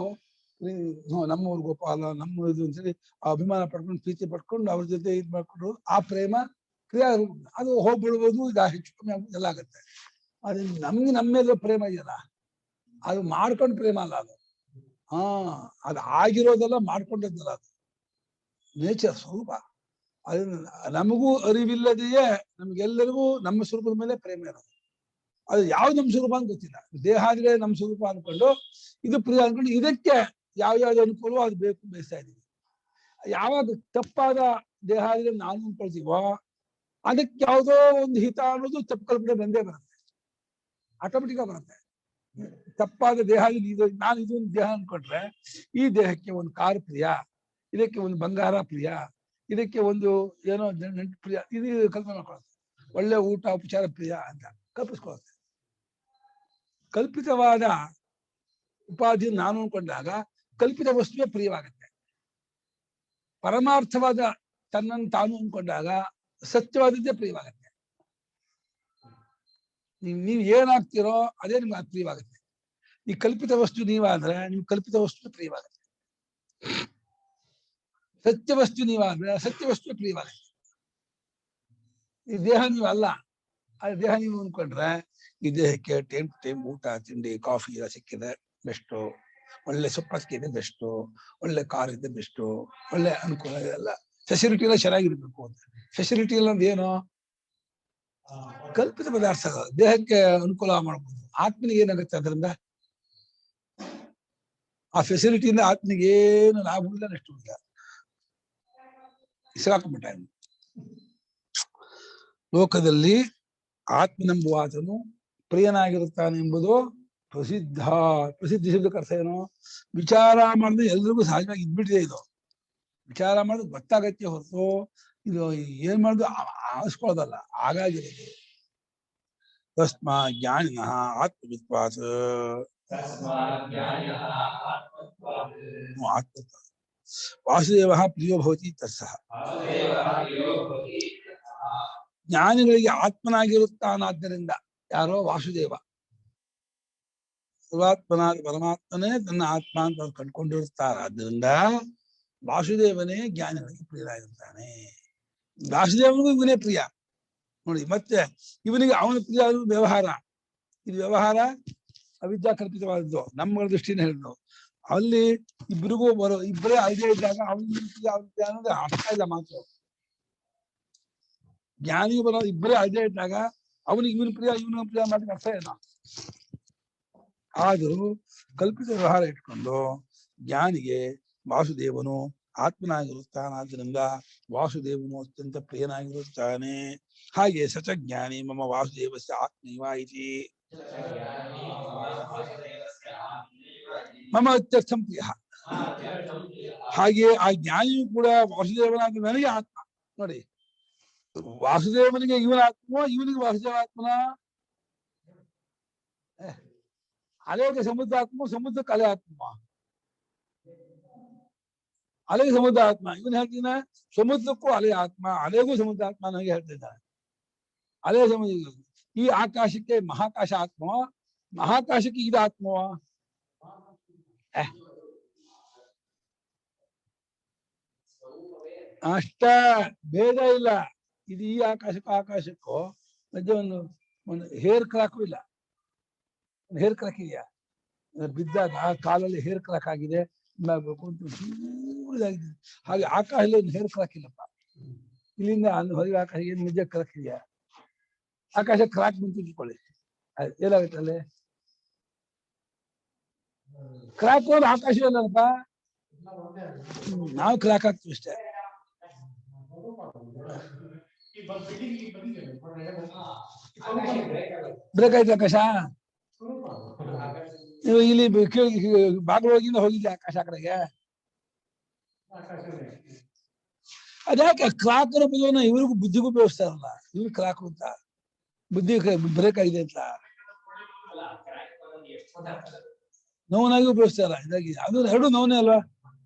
ನಮ್ಮವ್ರ ಗೋಪಾಲ, ನಮ್ಮ ಇದು ಅಂತೇಳಿ ಆ ಅಭಿಮಾನ ಪಡ್ಕೊಂಡು ಪ್ರೀತಿ ಪಡ್ಕೊಂಡು ಅವ್ರ ಜೊತೆ ಇದು ಮಾಡ್ಕೊಂಡು ಆ ಪ್ರೇಮ ಕ್ರಿಯಾ ಅದು ಹೋಗ್ಬಿಡ್ಬೋದು, ಈಗ ಹೆಚ್ಚು ಕಮ್ಮಿ ಆಗ್ಬೋದು, ಎಲ್ಲ ಆಗುತ್ತೆ. ಅದ್ರ ನಮ್ಗೆ ನಮ್ಮೇಲೆ ಪ್ರೇಮ ಇದೆಯಲ್ಲ, ಅದು ಮಾಡ್ಕೊಂಡು ಪ್ರೇಮ ಅಲ್ಲ ಅದು. ಅದು ಆಗಿರೋದೆಲ್ಲ ಮಾಡ್ಕೊಂಡದ್ದಲ್ಲ, ಅದು ನೇಚರ್ ಸ್ವರೂಪ. ಅದನ್ನ ನಮಗೂ ಅರಿವಿಲ್ಲದೆಯೇ ನಮ್ಗೆಲ್ಲರಿಗೂ ನಮ್ಮ ಸ್ವರೂಪದ ಮೇಲೆ ಪ್ರೇಮ ಇರೋದು. ಅದು ಯಾವ್ದು ನಮ್ಮ ಸ್ವರೂಪ ಅಂತ ಗೊತ್ತಿಲ್ಲ. ದೇಹಾದಿಗಳೇ ನಮ್ಮ ಸ್ವರೂಪ ಅನ್ಕೊಂಡು ಇದು ಪ್ರಿಯ ಅನ್ಕೊಂಡು ಇದಕ್ಕೆ ಯಾವ್ಯಾವ್ದು ಅನುಕೂಲವೋ ಅದು ಬೇಕು ಬಯಸ್ತಾ ಇದೀವಿ. ಯಾವಾಗ ತಪ್ಪಾದ ದೇಹಾದಿಗಳು ನಾನು ಅನ್ಕೊಳ್ತೀವೋ ಅದಕ್ಕೆ ಯಾವುದೋ ಒಂದು ಹಿತ ಅನ್ನೋದು ತಪ್ಪು ಕಲ್ಪನೆ ಬಂದೇ ಬರುತ್ತೆ, ಆಟೋಮೆಟಿಕ್ ಆಗಿ ಬರುತ್ತೆ. ತಪ್ಪಾದ ದೇಹ ಇದು, ನಾನು ಇದೊಂದು ದೇಹ ಅನ್ಕೊಂಡ್ರೆ ಈ ದೇಹಕ್ಕೆ ಒಂದು ಕಾರು ಪ್ರಿಯ, ಇದಕ್ಕೆ ಒಂದು ಬಂಗಾರ ಪ್ರಿಯ, ಇದಕ್ಕೆ ಒಂದು ಏನೋ ನೆಂಟು ಪ್ರಿಯ ಇದು ಕಲ್ಪನೆ ಮಾಡ್ಕೊಳುತ್ತೆ. ಒಳ್ಳೆ ಊಟ ಉಪಚಾರ ಪ್ರಿಯ ಅಂತ ಕಲ್ಪಿಸ್ಕೊಳುತ್ತೆ. ಕಲ್ಪಿತವಾದ ಉಪಾಧಿ ನಾನು ಅನ್ಕೊಂಡಾಗ ಕಲ್ಪಿತ ವಸ್ತುವೇ ಪ್ರಿಯವಾಗುತ್ತೆ. ಪರಮಾರ್ಥವಾದ ತನ್ನನ್ನು ತಾನು ಅನ್ಕೊಂಡಾಗ ಸತ್ಯವಾದದ್ದೇ ಪ್ರಿಯವಾಗುತ್ತೆ. ನೀವು ಏನಾಗ್ತಿರೋ ಅದೇ ನಿಮ್ಗೆ ಪ್ರಿಯವಾಗುತ್ತೆ. ಈ ಕಲ್ಪಿತ ವಸ್ತು ನೀವಾದ್ರೆ ನಿಮ್ ಕಲ್ಪಿತ ವಸ್ತು ಪ್ರಿಯವಾಗುತ್ತೆ. ಸತ್ಯ ವಸ್ತು ನೀವಾದ್ರೆ ಸತ್ಯ ವಸ್ತು ಪ್ರಿಯವಾಗುತ್ತೆ. ಈ ದೇಹ ನೀವಲ್ಲ, ಆ ದೇಹ ನೀವು ಅನ್ಕೊಂಡ್ರೆ ಈ ದೇಹಕ್ಕೆ ಟೈಮ್ ಟೈಮ್ ಊಟ ತಿಂಡಿ ಕಾಫಿ ಎಲ್ಲ ಸಿಕ್ಕಿದೆ ಬೆಸ್ಟು, ಒಳ್ಳೆ ಸೊಪ್ಪ ಸಿಕ್ಕಿದೆ ಬೆಸ್ಟು, ಒಳ್ಳೆ ಕಾರ್ ಇದೆ ಬೆಸ್ಟು, ಒಳ್ಳೆ ಅನುಕೂಲ ಇದೆಲ್ಲ ಫೆಸಿಲಿಟಿ ಎಲ್ಲ ಚೆನ್ನಾಗಿರ್ಬೇಕು ಅಂತ. ಫೆಸಿಲಿಟಿ ಎಲ್ಲ ಏನು ಕಲ್ಪಿತ ಪದಾರ್ಥಗಳು ದೇಹಕ್ಕೆ ಅನುಕೂಲ ಮಾಡ್ಬೋದು. ಆತ್ಮನಿಗೆ ಏನಾಗುತ್ತೆ ಅದರಿಂದ? ಆ ಫೆಸಿಲಿಟಿಯಿಂದ ಆತ್ಮನಿಗೆ ಏನು ಲಾಭ ಇಲ್ಲ, ನಷ್ಟ ಇಲ್ಲ. ಇಸ್ರಾಕ್ಬಿಟ್ಟ. ಲೋಕದಲ್ಲಿ ಆತ್ಮನೆಂಬುವಾತನು ಪ್ರಿಯನಾಗಿರುತ್ತಾನೆ ಎಂಬುದು ಪ್ರಸಿದ್ಧ. ಪ್ರಸಿದ್ಧಿ ಶಬ್ದಕ್ಕೆ ಅರ್ಥ ಏನು? ವಿಚಾರ ಮಾಡಿದ್ರೆ ಎಲ್ರಿಗೂ ಸಹಜವಾಗಿ ಇದ್ಬಿಟ್ಟಿದೆ. ಇದು ವಿಚಾರ ಮಾಡೋದು ಗೊತ್ತಾಗತ್ತೆ ಹೊರತು ಇದು ಏನ್ ಮಾಡುದು ಆರಿಸ್ಕೊಳ್ಳೋದಲ್ಲ, ಹಾಗಾಗಿರೋದು. ತಸ್ಮಾ ಜ್ಞಾನಿನಃ ಆತ್ಮವಿತ್ವಾತ್ ವಾಸುದೇವ ಪ್ರಿಯೋ ಭವತಿ ತತ್ಸಹ. ಜ್ಞಾನಿಗಳಿಗೆ ಆತ್ಮನಾಗಿರುತ್ತಾನಾದ್ದರಿಂದ ಯಾರೋ ವಾಸುದೇವ, ಸರ್ವಾತ್ಮನಾದ ಪರಮಾತ್ಮನೇ ತನ್ನ ಆತ್ಮ ಅಂತ ಅವ್ರು ಕಂಡುಕೊಂಡಿರ್ತಾರಾದ್ರಿಂದ ವಾಸುದೇವನೇ ಜ್ಞಾನಿಗಳಿಗೆ ಪ್ರಿಯರಾಗಿರ್ತಾನೆ. ವಾಸುದೇವನಿಗೂ ಇವನೇ ಪ್ರಿಯ ನೋಡಿ. ಮತ್ತೆ ಇವನಿಗೆ ಅವನ ಪ್ರಿಯ ವ್ಯವಹಾರ. ಇದು ವ್ಯವಹಾರ ಅವಿದ್ಯಾ ಕಲ್ಪಿತವಾದದ್ದು, ನಮ್ಮ ದೃಷ್ಟಿನ ಹೇಳಿದ್ದು. ಅಲ್ಲಿ ಇಬ್ಬರಿಗೂ ಇಬ್ಬರೇ ಅಲ್ಲದೆ ಇದ್ದಾಗ ಅವನಿಗೆ ಪ್ರಿಯ ಅವನ ಪ್ರಿಯ ಅನ್ನೋದು ಅರ್ಥ ಇಲ್ಲ ಮಾತು. ಜ್ಞಾನಿಗೆ ಬರೋ ಇಬ್ಬರೇ ಅಲ್ಲದೆ ಇದ್ದಾಗ ಅವನಿಗೆ ಇವನ ಪ್ರಿಯ ಇವನ ಪ್ರಿಯ ಮಾಡೋದಕ್ಕೆ ಅರ್ಥ ಇಲ್ಲ. ಆದರೂ ಕಲ್ಪಿತ ವ್ಯವಹಾರ ಇಟ್ಕೊಂಡು ಜ್ಞಾನಿಗೆ ವಾಸುದೇವನು ಆತ್ಮನಾಗಿರುತ್ತಾನಾದ್ರಿಂದ ವಾಸುದೇವನು ಅತ್ಯಂತ ಪ್ರಿಯನಾಗಿರುತ್ತಾನೆ. ಹಾಗೆ ಸಚ ಜ್ಞಾನಿ ಮಮ ವಾಸುದೇವಸ್ಯ ಆತ್ಮೈವ ಇತಿ ಮಮ ಅತ್ಯರ್ಥಂ ಪ್ರಿಯ. ಹಾಗೆ ಆ ಜ್ಞಾನಿಯು ಕೂಡ ವಾಸುದೇವನಾದ ನನಗೆ ಆತ್ಮ ನೋಡಿ. ವಾಸುದೇವನಿಗೆ ಇವನ ಆತ್ಮ, ಇವನಿಗೆ ವಾಸುದೇವ ಆತ್ಮನ. ಅಲೆಗೆ ಸಮುದ್ರ ಆತ್ಮ, ಸಮುದ್ರಕ್ಕೆ ಅಲೆ ಆತ್ಮ. ಅಲೆಗೆ ಸಮುದ್ರ ಆತ್ಮ ಇವನು ಹೇಳ್ತೀನ, ಸಮುದ್ರಕ್ಕೂ ಅಲೆ ಆತ್ಮ, ಅಲೆಗೂ ಸಮುದ್ರ ಆತ್ಮ ನನಗೆ ಹೇಳ್ತಿದ್ದಾನೆ. ಅಲೆ ಸಮುದ್ರ. ಈ ಆಕಾಶಕ್ಕೆ ಮಹಾಕಾಶ ಆತ್ಮ, ಮಹಾಕಾಶಕ್ಕೆ ಇದು ಆತ್ಮವ? ಅಷ್ಟ ಭೇದ ಇಲ್ಲ. ಇದು ಈ ಆಕಾಶಕ್ಕೂ ಆಕಾಶಕ್ಕೂ ಮಧ್ಯೆ ಒಂದು ಹೇರ್ ಕ್ರಾಕು ಇಲ್ಲ. ಹೇರ್ ಕ್ರಾಕ್ ಇದೆಯಾ? ಬಿದ್ದಾಗ ಕಾಲಲ್ಲಿ ಹೇರ್ ಕ್ರಾಕ್ ಆಗಿದೆ, ದೂರದಾಗಿದೆ. ಹಾಗೆ ಆಕಾಶದಲ್ಲಿ ಒಂದು ಹೇರ್ ಕ್ರಾಕ್ ಇಲ್ಲಪ್ಪ. ಇಲ್ಲಿಂದ ಅಲ್ಲಿ ಹೊರಗೆ ಆಕಾಶ ಏನು ನಿಜ ಕ್ರಾಕ್ ಇದೆಯಾ? ಆಕಾಶ ಕ್ರಾಕ್ ಬಂತು ಇಟ್ಕೊಳ್ಳಿ, ಏನಾಗುತ್ತೆ ಅಲ್ಲಿ? ಕ್ರಾಕ್ ಒಂದು ಆಕಾಶ ಇಲ್ಲಪ್ಪ, ನಾವು ಕ್ರಾಕ್ ಆಗ್ತೀವಿ ಅಷ್ಟೇ. ಬ್ರೇಕ್ ಆಯ್ತು ಆಕಾಶ. ನೀವು ಇಲ್ಲಿ ಬಾಗಿಲೊಳಗಿಂದ ಹೋಗಿದ್ದೆ ಆಕಾಶ ಆ ಕಡೆಗೆ. ಅದ್ಯಾಕೆ ಕ್ರಾಕ್ ರೂಪದವನ್ನ ಇವ್ರಿಗೂ ಬುದ್ಧಿಗೂ ಉಪಯೋಗಿಸ್ತಾರಲ್ಲ, ಇವ್ರು ಕ್ರಾಕ್ ಅಂತ ಬುದ್ಧಿ ಬ್ರೇಕ್ ಆಗಿದೆ ಅಂತ ನೋವನಾಗಿ ಉಪಯೋಗಿಸ್ತಾರ. ಇದಾಗಿ ಅದು ಎರಡು ನೋವನೇ ಅಲ್ವಾ?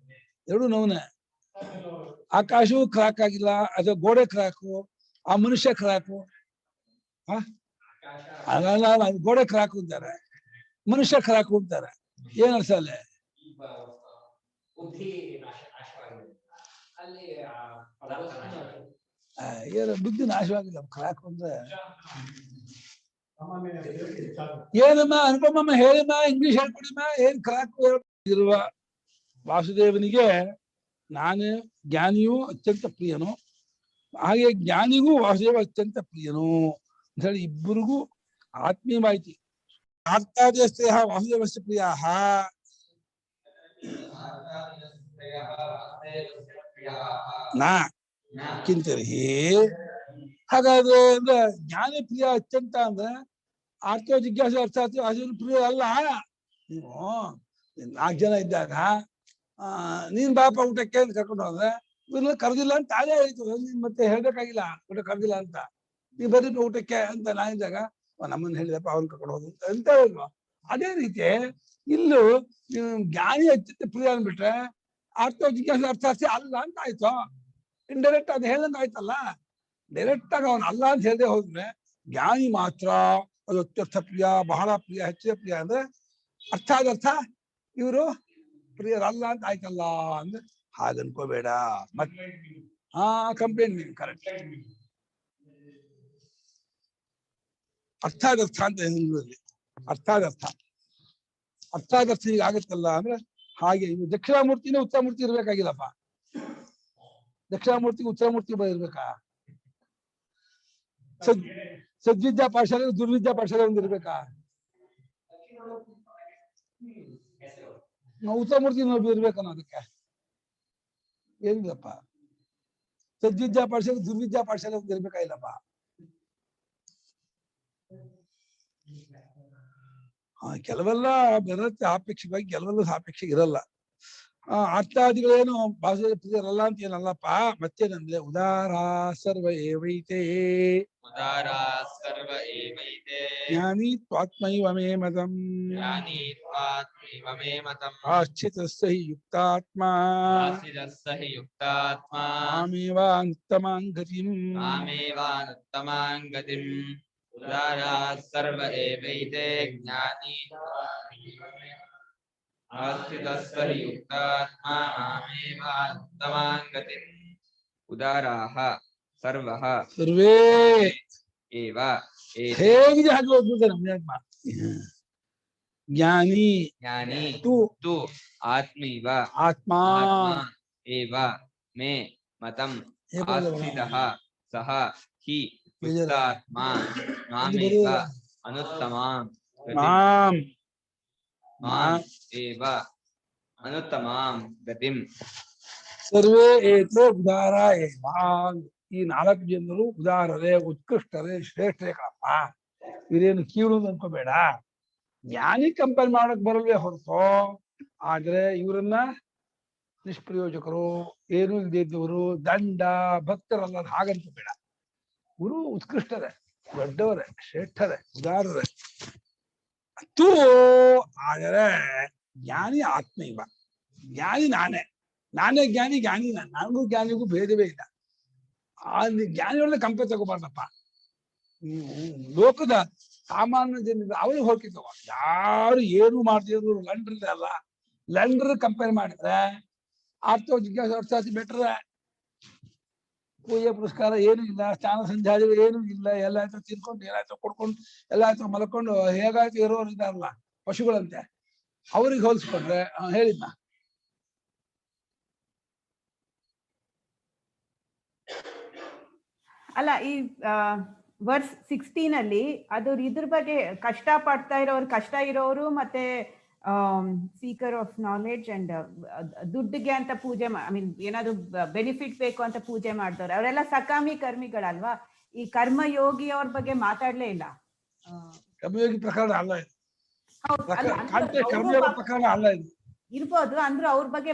ಎರಡು ನೋವನೇ. ಆಕಾಶವು ಕ್ರಾಕ್ ಆಗಿಲ್ಲ, ಅಥವಾ ಗೋಡೆ ಕ್ರಾಕು, ಆ ಮನುಷ್ಯ ಕ್ರಾಕು. ಗೋಡೆ ಕ್ರಾಕು ಅಂತಾರೆ, ಮನುಷ್ಯ ಕ್ರಾಕು ಅಂತಾರೆ. ಏನ್ ಅರ್ಥ ಅಲ್ಲೇ? ಏನು ಬುದ್ಧಿ ನಾಶವಾಗಿಲ್ಲ ಕ್ರಾಕು ಅಂದ್ರೆ? ಏನಮ್ಮ ಅನುಪಮಮ್ಮ ಹೇಳಿಮ್ಮ, ಇಂಗ್ಲಿಷ್ ಹೇಳ್ಕೊಡಿಮ್ಮ. ಏನ್ ಕ್ರಾಕು ಇರುವ ವಾಸುದೇವನಿಗೆ ನಾನು ಜ್ಞಾನಿಯೂ ಅತ್ಯಂತ ಪ್ರಿಯನು, ಹಾಗೆ ಜ್ಞಾನಿಗೂ ವಾಸುದೇವ ಅತ್ಯಂತ ಪ್ರಿಯನು ಅಂತ ಹೇಳಿ ಇಬ್ಬರಿಗೂ ಆತ್ಮೀಯ ಮಾಹಿತಿ. ಆರ್ತಾದೇಸ್ತೆ ವಾಸುದೇವಸ್ಯ ಪ್ರಿಯ ನಾ ಕಿಂತರ್ಹಿ. ಹಾಗಾದ್ರೆ ಅಂದ್ರೆ ಜ್ಞಾನಿ ಪ್ರಿಯ ಅತ್ಯಂತ ಅಂದ್ರೆ ಆರ್ತೋ ಜಿಜ್ಞಾಸೆ ಅರ್ಥಾತ್ ವಾಸುದೇವನ ಪ್ರಿಯ ಅಲ್ಲ. ನೀವು 4 ಜನ ಇದ್ದಾಗ ನೀನ್ ಬಾಪ ಊಟಕ್ಕೆ ಕರ್ಕೊಂಡು ಹೋದ್ರೆ ಇವ್ರನ್ನ ಕರೆದಿಲ್ಲ ಅಂತ ತಾನೇ ಆಯ್ತು, ಮತ್ತೆ ಹೇಳ್ಬೇಕಾಗಿಲ್ಲ ಊಟ ಕರೆದಿಲ್ಲ ಅಂತ. ನೀವು ಬರೀ ಊಟಕ್ಕೆ ಅಂತ ನಾನಿದ್ದಾಗ ನಮ್ಮನ್ನ ಹೇಳಿದಪ್ಪ ಅವ್ರನ್ನ ಕರ್ಕೊಂಡು ಹೋದ್ರು ಅಂತ ಹೇಳಿದ್ವು. ಅದೇ ರೀತಿ ಇಲ್ಲೂ ಜ್ಞಾನಿ ಅತ್ಯಂತ ಪ್ರಿಯ ಅಂದ್ಬಿಟ್ರೆ ಅರ್ಥ ಜಿಜ್ಞಾಸೆ ಅರ್ಥಾರ್ಥಿ ಅಲ್ಲ ಅಂತ ಆಯ್ತು. ಇಂಡೈರೆಕ್ಟ್ ಅದು ಹೇಳಂಗ ಆಯ್ತಲ್ಲ. ಡೈರೆಕ್ಟ್ ಆಗಿ ಅವನು ಅಲ್ಲ ಅಂತ ಹೇಳದೆ ಹೋದ್ರೆ ಜ್ಞಾನಿ ಮಾತ್ರ ಅದು ಅತ್ಯರ್ಥ ಪ್ರಿಯ, ಬಹಳ ಪ್ರಿಯ, ಹೆಚ್ಚಿನ ಪ್ರಿಯ ಅಂದ್ರೆ ಅರ್ಥ ಅದರ್ಥ ಇವರು ಪ್ರಿಯರಲ್ಲ ಅಂತ ಆಯ್ತಲ್ಲ ಅಂದ್ರೆ ಹಾಗನ್ಕೋಬೇಡ. ಮತ್ತೆ ಕಂಪ್ಲೇಂಟ್ ಮೀನಿಂಗ್ ಕರೆಕ್ಟ್. ಅರ್ಥಾದರ್ಥ ಅಂತ ಹಿಂದಿ ಅರ್ಥಾದರ್ಥ ಅರ್ಥಾದರ್ಥ ಈಗ ಆಗತ್ತಲ್ಲ ಅಂದ್ರೆ ಹಾಗೆ. ಇವು ದಕ್ಷಿಣಾಮೂರ್ತಿನೇ ಉತ್ತರಮೂರ್ತಿ ಇರ್ಬೇಕಾಗಿಲ್ಲಪ್ಪ. ದಕ್ಷಿಣಾಮೂರ್ತಿಗೆ ಉತ್ತರಮೂರ್ತಿ ಇರ್ಬೇಕಾ? ಸದ್ವಿದ್ಯಾ ಪಾಠಶಾಲೆ ದುರ್ವಿದ್ಯಾ ಪಾಠಶಾಲೆ ಒಂದು ಇರ್ಬೇಕಾ? ಉತ್ತರಮೂರ್ತಿ ಇರ್ಬೇಕನ್ನೋ ಅದಕ್ಕೆ ಏನಿಲ್ಲಪ್ಪ. ಸದ್ವಿದ್ಯಾ ಪಾಠಶಾಲೆ ದುರ್ವಿದ್ಯಾ ಪಾಠಶಾಲೆ ಒಂದು ಇರ್ಬೇಕಾ? ಇಲ್ಲಪ್ಪ. ಕೆಲವೆಲ್ಲ ಬರುತ್ತೆ ಆಪೇಕ್ಷವಾಗಿ, ಕೆಲವೆಲ್ಲ ಸಾಪೇಕ್ಷ ಇರಲ್ಲ. ಅರ್ಥಾದಿಗಳೇನು ಭಾಷೆ ಪ್ರಿಯರಲ್ಲ ಅಂತ ಏನಲ್ಲಪ್ಪ. ಮತ್ತೇನಂದ್ರೆ ಉದಾರ ಸರ್ವ ಏವೈತೆ
ಉದಾರಾ ಸರ್ವ ಏವೈತೆ
ಜ್ಞಾನಿ ತ್ವಾತ್ಮೈವ ಮೇ ಮತಂ
ಜ್ಞಾನಿ ತ್ವಾತ್ಮೈವ ಮೇ ಮತಂ
ಆಶ್ಚಿತಸ್ಸ ಹಿ ಯುಕ್ತಾತ್ಮ
ಆಸಿದಸ್ಸ ಹಿ ಯುಕ್ತಾತ್ಮ
ಮಾಮೇವ ಅಂತಮಾಂ ಗತಿಂ
ಮಾಮೇವಾನುತ್ತಮಾಂ ಗತಿಂ. ಉದಾರಾ ಸರ್ವ ಏವೈತೆ ಜ್ಞಾನಿ ಆಸ್ಥಿತಸ್ಸ ಹಿ ಯುಕ್ತಾತ್ಮ ಮಾಮೇವಾನುತ್ತಮಾಂ ಗತಿಂ. ಉದಾರಾಃ ಸರ್ವಃ
ಸರ್ವೇ
ಏವ ಏತೆ
ಹೇಗಿದೆ ಹಾಗೆ ಓದ್ಬಿಡ್ತಾರೆ ನಮ್ಯಾತ್ಮ. ಜ್ಞಾನಿ
ಜ್ಞಾನಿ
ತು
ತು ಆತ್ಮೈವ
ಆತ್ಮ
ಆತ್ಮ ಏವ ಮೇ ಮತಂ ಆಸ್ಥಿತಃ ಸಹ ಹಿ ಯುಕ್ತಾತ್ಮ ಮಾಮೇವ ಅನುತ್ತಮಾಂ ಗತಿಂ
ಮಾಂ
ಮಾಂ ಏವ ಅನುತ್ತಮಾಂ ಗತಿಂ.
ಸರ್ವೇ ಏತೋ ಉದಾರ ಏವ. ಈ 4 ಜನರು ಉದಾರರೇ, ಉತ್ಕೃಷ್ಟರೇ, ಶ್ರೇಷ್ಠರೇ ಕಣಪ್ಪ. ಇವರೇನು ಕೀಳು ಅನ್ಕೋಬೇಡ. ಜ್ಞಾನಿ ಕಂಪೇರ್ ಮಾಡಕ್ ಬರಲ್ವೇ ಹೊರತು, ಆದ್ರೆ ಇವರನ್ನ ನಿಷ್ಪ್ರಯೋಜಕರು, ಏನೂ ಇಲ್ಲದೆ ಇದ್ದವರು, ದಂಡ ಭಕ್ತರಲ್ಲ ಹಾಗನ್ಕೋಬೇಡ. ಇವರು ಉತ್ಕೃಷ್ಟರೇ, ದೊಡ್ಡವರೇ, ಶ್ರೇಷ್ಠರೇ, ಉದಾರರೇ. ತೂ ಆದರೆ ಜ್ಞಾನಿ ಆತ್ಮ ಇವ. ಜ್ಞಾನಿ ನಾನೇ ಜ್ಞಾನಿ, ಜ್ಞಾನಿ ನನಗೂ ಜ್ಞಾನಿಗೂ ಭೇದವೇ ಇಲ್ಲ. ಆ ಜ್ಞಾನಿಗಳನ್ನ ಕಂಪೇರ್ ತಗೋಬಾರ್ದಪ್ಪ. ನೀವು ಲೋಕದ ಸಾಮಾನ್ಯ ಜನರು ಅವ್ರಿಗೆ ಹೋಗಿ ತಗೋ. ಯಾರು ಏನು ಮಾಡ್ತಿದ್ರು ಲಂಡ್ರಲ್ಲ ಅಲ್ಲ. ಲಂಡ್ರ್ ಕಂಪೇರ್ ಮಾಡಿದ್ರೆ ಆರ್ಥೋ ಜಿಜ್ಞಾಸೆ ಅರ್ಥಾರ್ಥಿ ಬೆಟ್ರ. ಪೂಜೆ ಪುರಸ್ಕಾರ ಏನೂ ಇಲ್ಲ, ಸ್ನಾನ ಸಂಧ್ಯಾದಿಗಳು ಏನೂ ಇಲ್ಲ. ಎಲ್ಲಾಯ್ತು ತಿನ್ಕೊಂಡು, ಎಲ್ಲಾಯ್ತು ಕೊಡ್ಕೊಂಡು, ಎಲ್ಲಾಯ್ತು ಮಲ್ಕೊಂಡು ಹೇಗಾಯ್ತು ಇರೋರು ಇದಾರಲ್ಲ ಪಶುಗಳಂತೆ. ಅವ್ರಿಗೆ ಹೋಲಿಸ್ಕೊಂಡ್ರೆ ಹೇಳಿದ್ನ
ಅಲ್ಲ ಈ ವರ್ಸ್ 16 ಅಲ್ಲಿ ಅದು ಇದ್ರ ಬಗ್ಗೆ ಕಷ್ಟ ಪಡ್ತಾ ಇರೋರು, ಕಷ್ಟ ಇರೋರು ಮತ್ತೆ ಸೀಕರ್ ಆಫ್ ನಾಲೆಡ್ಜ್ ಅಂಡ್ ದುಡ್ಡಿಗೆ ಅಂತ ಪೂಜೆ ಐ ಮೀನ್ ಏನಾದ್ರು ಬೆನಿಫಿಟ್ ಬೇಕು ಅಂತ ಪೂಜೆ ಮಾಡ್ದವ್ರು ಅವರೆಲ್ಲ ಸಕಾಮಿ ಕರ್ಮಿಗಳಲ್ವಾ? ಈ ಕರ್ಮಯೋಗಿ ಅವ್ರ ಬಗ್ಗೆ ಮಾತಾಡ್ಲೇ ಇಲ್ಲ.
ಕರ್ಮಯೋಗಿ ಪ್ರಕರಣ ಅಲ್ಲ ಇದು.
ಹೌದು,
ಕರ್ಮಯೋಗ ಪ್ರಕರಣ ಅಲ್ಲ ಇದು.
ಇರ್ಬೋದು ಅಂದ್ರೆ ಅವ್ರ ಬಗ್ಗೆ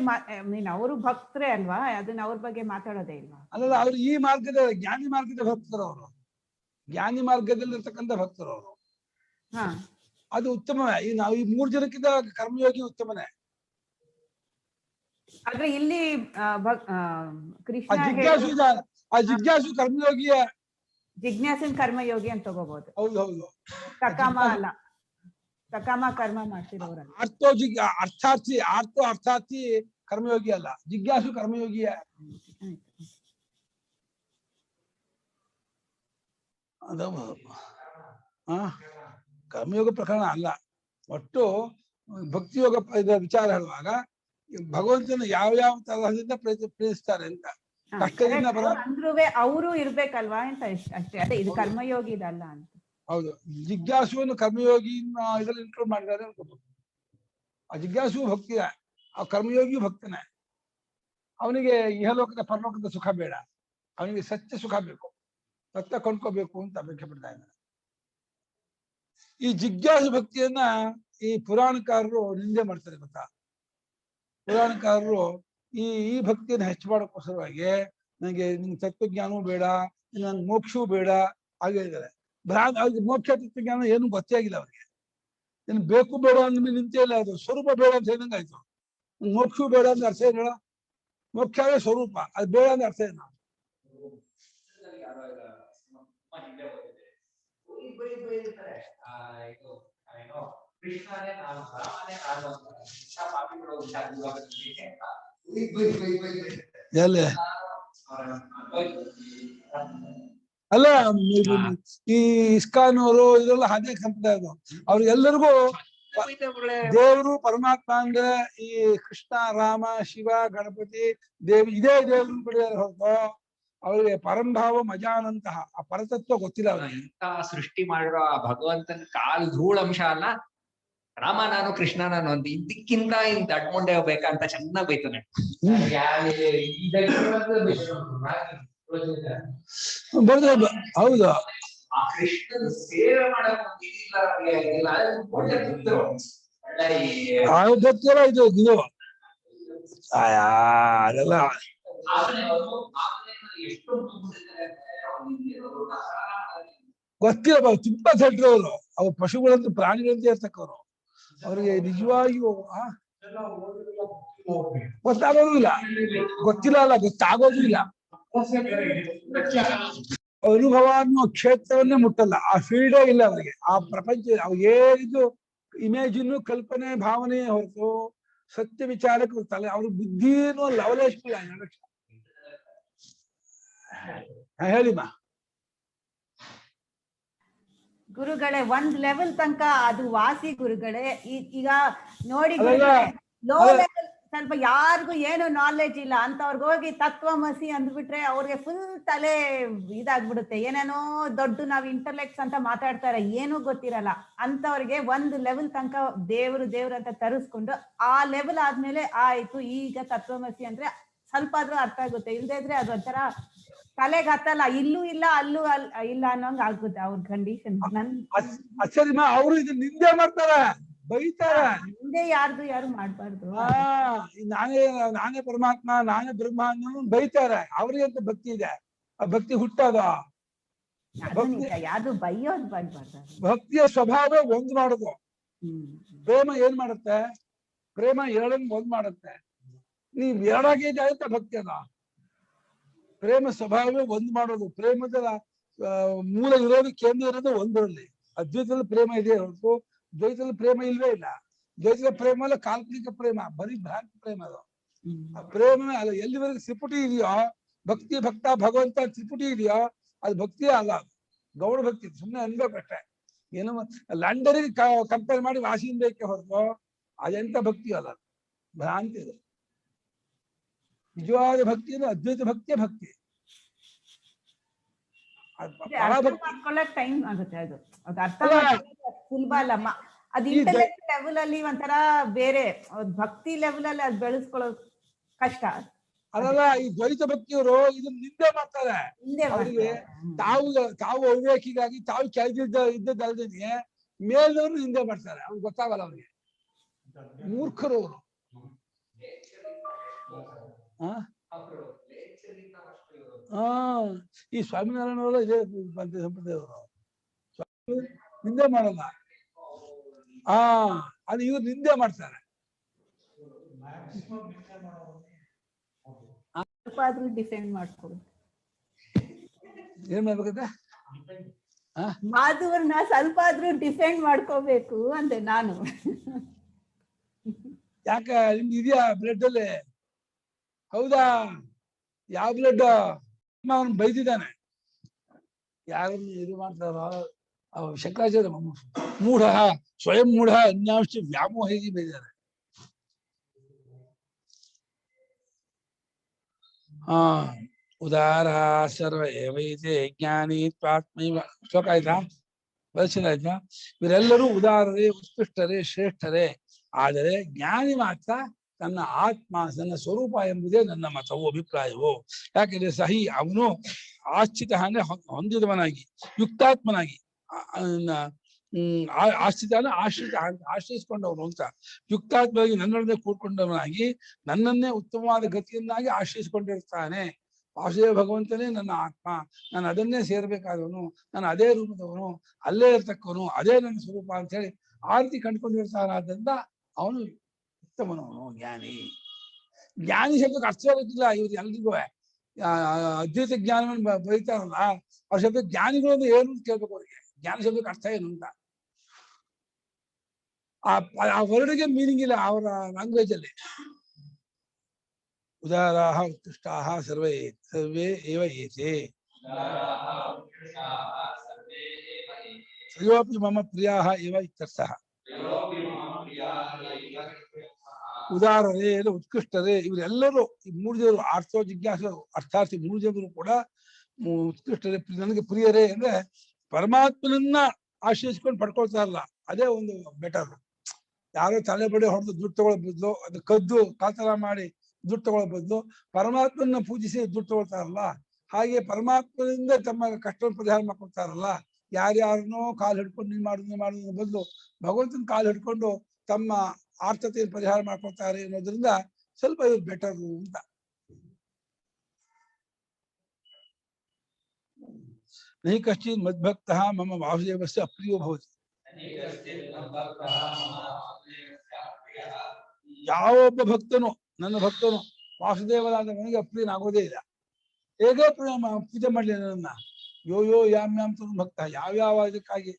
ಮೀನ್ ಅವರು ಭಕ್ತರೇ ಅಲ್ವಾ? ಅದನ್ನ ಅವ್ರ ಬಗ್ಗೆ ಮಾತಾಡೋದೇ ಇಲ್ವಾ?
ಅಲ್ಲ, ಅವ್ರು ಈ ಮಾರ್ಗದ ಜ್ಞಾನಿ ಮಾರ್ಗದ ಭಕ್ತರು. ಅವರು ಜ್ಞಾನಿ ಮಾರ್ಗದಲ್ಲಿರ್ತಕ್ಕಂಥ ಭಕ್ತರು ಅವರು.
ಹಾ,
ಅದು ಉತ್ತಮವೇ. ಈ ನಾವು ಈ 3 ಜನಕ್ಕಿಂತ ಕರ್ಮಯೋಗಿ ಉತ್ತಮನೇ.
ಆದ್ರೆ ಇಲ್ಲಿ ಕೃಷ್ಣ
ಜಿಜ್ಞಾಸು ಕರ್ಮಯೋಗಿಯ
ಜಿಜ್ಞಾಸನ್ ಕರ್ಮಯೋಗಿ ಅಂತ ತಗೋಬಹುದು.
ಹೌದು ಹೌದು.
ಸಕಾಮ ಅಲ್ಲ, ಸಕಾಮ ಕರ್ಮ ಮಾಡ್ತಿರೋರಲ್ಲ. ಅರ್ಥಾರ್ಥಿ
ಕರ್ಮಯೋಗಿ ಅಲ್ಲ, ಜಿಜ್ಞಾಸು ಕರ್ಮಯೋಗಿಯ. ಕರ್ಮಯೋಗ ಪ್ರಕರಣ ಅಲ್ಲ. ಒಟ್ಟು ಭಕ್ತಿಯೋಗ ವಿಚಾರ ಹೇಳುವಾಗ ಭಗವಂತನ ಯಾವ ತರಹದಿಂದ ಪ್ರೀತಿಸ್ತಾರೆ ಅಂತ. ಕಷ್ಟದಿಂದ
ಅಂದ್ರೂ ಅವರು ಇರ್ಬೇಕಲ್ವಾ ಅಂತ ಅಷ್ಟೇ. ಅದೇ ಇದು ಕರ್ಮಯೋಗಿ ಇದಲ್ಲ ಅಂತ.
ಹೌದು, ಜಿಜ್ಞಾಸುವನ್ನು ಕರ್ಮಯೋಗಿ ಇದ್ರಲ್ಲಿ ಇನ್ಕ್ಲೂಡ್ ಮಾಡಿದ್ದಾರೆ ಅನ್ಕೋಬಹುದು. ಆ ಜಿಜ್ಞಾಸು ಭಕ್ತಿ, ಆ ಕರ್ಮಯೋಗಿಯು ಭಕ್ತನೇ. ಅವನಿಗೆ ಇಹಲೋಕದ ಪರಲೋಕದ ಸುಖ ಬೇಡ, ಅವನಿಗೆ ಸತ್ಯ ಸುಖ ಬೇಕು, ಸತ್ಯ ಕೊಂಡ್ಕೋಬೇಕು ಅಂತ ಅಪೇಕ್ಷೆ ಪಡ್ತಾ ಇದ್ದಾನೆ. ಈ ಜಿಜ್ಞಾಸು ಭಕ್ತಿಯನ್ನ ಈ ಪುರಾಣಕಾರರು ನಿಂದೆ ಮಾಡ್ತಾರೆ. ಗೊತ್ತಾ? ಪುರಾಣಕಾರರು ಈ ಭಕ್ತಿಯನ್ನು ಹೆಚ್ಚು ಮಾಡೋಕ್ಕೋಸ್ಕರವಾಗಿ ನನಗೆ ನಿನ್ ತತ್ವಜ್ಞಾನವೂ ಬೇಡ, ನನ್ ಮೋಕ್ಷವೂ ಬೇಡ ಹಾಗೆ ಇದ್ದಾರೆ. ಮೋಕ್ಷ ತತ್ವಜ್ಞಾನ ಏನು ಗೊತ್ತೇ ಆಗಿಲ್ಲ ಅವ್ರಿಗೆ. ಇನ್ನು ಬೇಕು ಬೇಡ ಅಂದ್ಮೇಲೆ ನಿಂತೇ ಇಲ್ಲ, ಅದು ಸ್ವರೂಪ ಬೇಡ ಅಂತ ಹೇಳಿದಂಗೆ ಆಯ್ತು. ಮೋಕ್ಷವೂ ಬೇಡ ಅಂದ್ರೆ ಅರ್ಥ ಏನ? ಮೋಕ್ಷವೇ ಸ್ವರೂಪ, ಅದು ಬೇಡ ಅಂದ್ರೆ ಅರ್ಥ ಏನ? ಅಲ್ಲ ಈ ಇಸ್ಕಾನ್ ಅವರು ಇದೆಲ್ಲ ಹಾಗೆ ಸಂಪ್ರದಾಯ ಅದು. ಅವ್ರಿಗೆಲ್ಲರಿಗೂ ದೇವರು ಪರಮಾತ್ಮ ಅಂದ್ರೆ ಈ ಕೃಷ್ಣ, ರಾಮ, ಶಿವ, ಗಣಪತಿ, ದೇವಿ ಇದೇ ದೇವ್ರ ಪಡೆಯಾರ ಹೊರತು ಅವ್ರಿಗೆ ಪರಂಭಾವ ಮಜಾನಂತಹ ಆ ಪರತತ್ವ ಗೊತ್ತಿಲ್ಲ ಅವ್ರಿಗೆ.
ಸೃಷ್ಟಿ ಮಾಡಿರೋ ಆ ಭಗವಂತನ ಕಾಲ್ ಧೂಳಂಶ ಅಲ್ಲ ರಾಮ ನಾನು ಕೃಷ್ಣ ನಾನು ಅಂತ ಇದಕ್ಕಿಂತ ಇನ್ ದಡ್ಮುಂಡೆ ಹೋಗ್ಬೇಕಂತ ಚೆನ್ನಾಗ್ ಬೈತಾನೆ.
ಹೌದು,
ಆ ಕೃಷ್ಣನ ಸೇವೆ ಮಾಡಕ್
ಗೊತ್ತಿಲ್ಲ ಇದು ಇದು ಅದೆಲ್ಲ ಗೊತ್ತಿಲ್ಲ. ತುಂಬಾ ಸೆಟ್ರು ಅವರು, ಅವ್ರು ಪಶುಗಳಂತ ಪ್ರಾಣಿಗಳಂತ ಇರ್ತಕ್ಕವ್ರು. ಅವ್ರಿಗೆ ನಿಜವಾಗಿಯೂ ಗೊತ್ತಾಗೋದು ಇಲ್ಲ, ಗೊತ್ತಿಲ್ಲ ಅಲ್ಲ ಗೊತ್ತಾಗೋದು ಇಲ್ಲ. ಅನುಭವ ಅನ್ನೋ ಕ್ಷೇತ್ರವನ್ನೇ ಮುಟ್ಟಲ್ಲ, ಆ ಫೀಲ್ಡೇ ಇಲ್ಲ ಅವರಿಗೆ. ಆ ಪ್ರಪಂಚ ಅವ್ರಿಗೆ ಏನಿದು ಇಮೇಜಿನ್ನು ಕಲ್ಪನೆ ಭಾವನೆ ಹೊರತು ಸತ್ಯ ವಿಚಾರಕ್ಕೆ ಗೊತ್ತಲ್ಲ. ಅವ್ರ ಬುದ್ಧಿ ಅನ್ನೋ ಲವಲೇಶ್ ಹೇಳಿಮ್ಮ.
ಗುರುಗಳೇ ಒಂದ್ ಲೆವೆಲ್ ತನಕ ಅದು ವಾಸಿ ಗುರುಗಳೇ. ಈಗ ನೋಡಿ ಲೋ ಲೆವೆಲ್ ಸ್ವಲ್ಪ ಯಾರಿಗೂ ಏನು ನಾಲೆಡ್ಜ್ ಇಲ್ಲ ಅಂತವ್ರಿಗೆ ಹೋಗಿ ತತ್ವಮಸಿ ಅಂದ್ಬಿಟ್ರೆ ಅವ್ರಿಗೆ ಫುಲ್ ತಲೆ ಇದಾಗ್ಬಿಡುತ್ತೆ. ಏನೇನೋ ದೊಡ್ಡ ನಾವ್ ಇಂಟರ್ಲೆಕ್ಟ್ಸ್ ಅಂತ ಮಾತಾಡ್ತಾರೆ, ಏನೂ ಗೊತ್ತಿರಲ್ಲ ಅಂತವ್ರಿಗೆ ಒಂದ್ ಲೆವೆಲ್ ತನಕ ದೇವ್ರು ಅಂತ ತರಿಸ್ಕೊಂಡು ಆ ಲೆವೆಲ್ ಆದ್ಮೇಲೆ ಆಯ್ತು ಈಗ ತತ್ವಮಸಿ ಅಂದ್ರೆ ಸ್ವಲ್ಪ ಆದ್ರೂ ಅರ್ಥ ಆಗುತ್ತೆ. ಇಲ್ದೇ ಇದ್ರೆ ಅದು ಒಂಥರ ತಲೆಗೆ ಹತ್ತಲ್ಲ, ಇಲ್ಲೂ ಇಲ್ಲ ಅಲ್ಲೂ ಇಲ್ಲ ಅನ್ನೋಂಗ್ ಆಗುತ್ತೆ ಅವ್ರ ಕಂಡೀಷನ್.
ಅಚ್ಚರಿಮಾ ಅವರು ಇದು ನಿಂದೆ ಮಾಡ್ತಾರೆ, ಬೈತಾರೆ.
ಹಿಂದೆ ಯಾರು ಮಾಡ್ಬಾರ್ದು.
ನಾನೇ ಪರಮಾತ್ಮ ನಾನೇ ಬ್ರಹ್ಮ ಅನ್ನೋ ಬೈತಾರೆ. ಅವ್ರಿಗೆ ಅಂತ ಭಕ್ತಿ ಇದೆ, ಆ ಭಕ್ತಿ ಹುಟ್ಟೋದು.
ಯಾರು ಬೈಯೋದ್ ಮಾಡ್ಬಾರ್ದು.
ಭಕ್ತಿಯ ಸ್ವಭಾವ ಒಂದ್ ಮಾಡೋದು. ಪ್ರೇಮ ಏನ್ ಮಾಡುತ್ತೆ? ಪ್ರೇಮ ಎರಡನ್ನ ಒಂದ್ ಮಾಡುತ್ತೆ. ನೀವ್ ಎರಡಾಗಿ ಜಾಯಿತ ಭಕ್ತಿ ಅದ. ಪ್ರೇಮ ಸ್ವಭಾವವೇ ಒಂದ್ ಮಾಡೋದು. ಪ್ರೇಮದ ಮೂಲ ಇರೋದು, ಕೇಂದ್ರ ಇರೋದು ಒಂದರಲ್ಲಿ. ಅದ್ವೈತದಲ್ಲಿ ಪ್ರೇಮ ಇದೆ ಹೊರತು ದ್ವೈತದಲ್ಲಿ ಪ್ರೇಮ ಇಲ್ವೇ ಇಲ್ಲ. ದ್ವೈತದ ಪ್ರೇಮ ಅಲ್ಲ, ಕಾಲ್ಪನಿಕ ಪ್ರೇಮ, ಬರೀ ಭ್ರಾಂತಿ ಪ್ರೇಮ ಅದು. ಆ ಪ್ರೇಮ ಅಲ್ಲ, ಎಲ್ಲಿವರೆಗೆ ತ್ರಿಪುಟಿ ಇದೆಯೋ, ಭಕ್ತಿ ಭಕ್ತ ಭಗವಂತ ತ್ರಿಪುಟಿ ಇದೆಯೋ ಅದು ಭಕ್ತಿಯೇ ಅಲ್ಲ, ಗೌಡ ಭಕ್ತಿ. ಸುಮ್ಮನೆ ಅನ್ಬೇಕಷ್ಟೇ. ಏನು ಲಂಡನಿಗೆ ಕಂಪೇರ್ ಮಾಡಿ ವಾಸಿನ್ ಬೇಕೆ ಹೊರತು ಅದೆಂತ ಭಕ್ತಿ ಅಲ್ಲ, ಭ್ರಾಂತಿ ಅದು. ನಿಜವಾದ ಭಕ್ತಿ ಅಂದ್ರೆ ಅದ್ವೈತ ಭಕ್ತಿಯೇ ಭಕ್ತಿ.
ಟೈಮ್ ಆಗುತ್ತೆ, ಅದು ಅರ್ಥ ಸುಲಭ ಅಲ್ಲ. ಅದು ಇಂಟೆಲೆಕ್ಟ್ ಲೆವೆಲ್ ಅಲ್ಲಿ ಒಂಥರ ಬೇರೆ, ಭಕ್ತಿ ಲೆವೆಲ್ ಅಲ್ಲಿ ಅದು ಬೆಳೆಸ್ಕೊಳ್ಳೋದು ಕಷ್ಟ.
ಅದಲ್ಲ, ಈ ದ್ವೈತ ಭಕ್ತಿಯವರು ಇದನ್ನ ನಿಂದೆ ಮಾಡ್ತಾರೆ. ಅವ್ರಿಗೆ ತಾವು ಅವಿವೇಕಿಗಾಗಿ ತಾವು ಇದ್ದದ್ದಲ್ದೇನೆ ಮೇಲ್ನವ್ರು ನಿಂದೆ ಮಾಡ್ತಾರೆ. ಅವ್ರಿಗೆ ಗೊತ್ತಾಗಲ್ಲ, ಅವ್ರಿಗೆ ಮೂರ್ಖರು ಅವರು. ಈ ಸ್ವಾಮಿನಾರಾಯಣ ಅವರ ಇದೇ ಸಂಪ್ರದಾಯವರು ನಿಂದೆ ಮಾಡಲ್ಲ. ಅದು ಇವ್ರು ನಿಂದೆ ಮಾಡ್ತಾರೆ.
ಡಿಫೆಂಡ್ ಮಾಡ್ಕೊಳ್ಳಿ.
ಏನ್ ಮಾಡ್ಬೇಕಂತ
ಮಾಧುವರ್ನ ಸ್ವಲ್ಪ ಆದ್ರೂ ಡಿಫೆಂಡ್ ಮಾಡ್ಕೋಬೇಕು ಅಂದೆ ನಾನು.
ಯಾಕ ನಿಮ್ಗೆ ಇದೆಯಾ ಬ್ಲಡ್ ಅಲ್ಲಿ? ಹೌದಾ? ಯಾವ ಬ್ಲಡ್? ಅವನು ಬೈದಿದ್ದಾನೆ. ಯಾರನ್ನು ಇದು ಮಾಡ್ತಾರೋ ಶಂಕರಾಚಾರ್ಯ ಮೂಢ ಸ್ವಯಂ ಮೂಢ ಅನ್ಯಾಂಶ ವ್ಯಾಮೋಹಿ ಬೈದಿದ್ದಾರೆ. ಉದಾರ ಸರ್ವ ಏವೈತೆ ಜ್ಞಾನಿ ತ್ವಾತ್ಮೈವ. ಶ್ಲೋಕ ಆಯ್ತಾ? ಪರಿಚಯ ಆಯ್ತಾ? ಇವರೆಲ್ಲರೂ ಉದಾರರೇ, ಉತ್ಕೃಷ್ಟರೇ, ಶ್ರೇಷ್ಠರೇ. ಆದರೆ ಜ್ಞಾನಿ ಮಾತ್ರ ತನ್ನ ಆತ್ಮ, ನನ್ನ ಸ್ವರೂಪ ಎಂಬುದೇ ನನ್ನ ಮತವು, ಅಭಿಪ್ರಾಯವು. ಯಾಕೆಂದ್ರೆ ಸಹಿ ಅವನು ಆಶ್ಚಿತ ಅಂದ್ರೆ ಹೊಂದಿದವನಾಗಿ, ಯುಕ್ತಾತ್ಮನಾಗಿ, ಆಶ್ರಿತಾನ ಆಶ್ರಯಿಸಿಕೊಂಡವನು ಅಂತ. ಯುಕ್ತಾತ್ಮವಾಗಿ ನನ್ನೊಡನೆ ಕೂಡ್ಕೊಂಡವನಾಗಿ ನನ್ನನ್ನೇ ಉತ್ತಮವಾದ ಗತಿಯನ್ನಾಗಿ ಆಶ್ರಯಿಸಿಕೊಂಡಿರ್ತಾನೆ. ವಾಸುದೇವ ಭಗವಂತನೇ ನನ್ನ ಆತ್ಮ, ನಾನು ಅದನ್ನೇ ಸೇರ್ಬೇಕಾದವನು, ನಾನು ಅದೇ ರೂಪದವನು, ಅಲ್ಲೇ ಇರ್ತಕ್ಕವನು, ಅದೇ ನನ್ನ ಸ್ವರೂಪ ಅಂತ ಹೇಳಿ ಆ ರೀತಿ ಕಂಡುಕೊಂಡಿರ್ತಾನಾದ್ರಿಂದ ಅವನು ಉತ್ತಮನವನು, ಜ್ಞಾನಿ. ಜ್ಞಾನಿ ಶಬ್ದಕ್ಕೆ ಅರ್ಥ ಗೊತ್ತಿಲ್ಲ ಇವ್ರು ಎಲ್ರಿಗೂ. ಅದ್ವೈತ ಜ್ಞಾನವನ್ನು ಬರೀತಾರಲ್ಲ ಅವ್ರ ಶಬ್ದ ಜ್ಞಾನಿಗಳು ಅಂದ್ರೆ ಏನು ಅಂತ ಕೇಳ್ಬೇಕು ಅವ್ರಿಗೆ. ಜ್ಞಾನ ಶಬ್ದಕ್ಕೆ ಅರ್ಥ ಏನು ಅಂತ ಆ ವರ್ಡ್ಗೆ ಮೀನಿಂಗ್ ಇಲ್ಲ ಅವರ ಲ್ಯಾಂಗ್ವೇಜ್ ಅಲ್ಲಿ. ಉದಾರಾಹ ಉತ್ಕೃಷ್ಟಾಹ ಸರ್ವೇ ಏವ ಏತೆ ತ್ರಯೋಪಿ ಮಮ ಪ್ರಿಯಾಹ ಏವ ಇತ್ಯರ್ಥಃ. ಉದಾರರೇ ಉತ್ಕೃಷ್ಟರೇ ಇವರೆಲ್ಲರೂ ಈ ಮೂರು ಜನರು ಆರ್ಥೋ ಜಿಜ್ಞಾಸ ಅರ್ಥಾರ್ಥಿ ಮೂರು ಜನರು ಕೂಡ ಉತ್ಕೃಷ್ಟರೇ, ನನಗೆ ಪ್ರಿಯರೇ ಅಂದ್ರೆ ಪರಮಾತ್ಮನನ್ನ ಆಶ್ರಯಿಸ್ಕೊಂಡು ಪಡ್ಕೊಳ್ತಾರಲ್ಲ ಅದೇ ಒಂದು ಬೆಟರ್. ಯಾರೋ ತಲೆ ಬಡಿ ಹೊಡೆದು ದುಡ್ಡು ತಗೊಳ್ಳೋ ಬದಲು, ಅದು ಕದ್ದು ಕಾತರ ಮಾಡಿ ದುಡ್ಡು ತಗೊಳ್ಳೋ ಬದಲು ಪರಮಾತ್ಮನ ಪೂಜಿಸಿ ದುಡ್ಡು ತಗೊಳ್ತಾರಲ್ಲ, ಹಾಗೆ ಪರಮಾತ್ಮನಿಂದ ತಮ್ಮ ಕಷ್ಟವನ್ನು ಪರಿಹಾರ ಮಾಡ್ಕೊಳ್ತಾರಲ್ಲ. ಯಾರ್ಯಾರನ್ನೋ ಕಾಲು ಹಿಡ್ಕೊಂಡು ನೀನ್ ಮಾಡುದು ಬದಲು ಭಗವಂತನ ಕಾಲು ಹಿಡ್ಕೊಂಡು ತಮ್ಮ ಆರ್ಥತೆಯನ್ನು ಪರಿಹಾರ ಮಾಡ್ಕೊಳ್ತಾರೆ ಅನ್ನೋದ್ರಿಂದ ಸ್ವಲ್ಪ ಇವ್ರು ಬೆಟರ್ ಅಂತ. ನಹಿ ಕಶ್ಚಿತ್ ಮದ್ಭಕ್ತ ಮಮ ವಾಸುದೇವಸ್ಯ ಅಪ್ರಿಯೋ ಭವತಿ. ಯಾವೊಬ್ಬ ಭಕ್ತನು ನನ್ನ ಭಕ್ತನು ವಾಸುದೇವನಾದ ನನಗೆ ಅಪ್ರಿಯನಾಗೋದೇ ಇಲ್ಲ. ಹೇಗೆ ಪೂಜೆ ಮಾಡಲಿ ನನ್ನ ಯೋ ಯಾಮ್ಯಾಮ್ ಭಕ್ತ ಯಾವ್ಯಾವ ಇದಕ್ಕಾಗಿ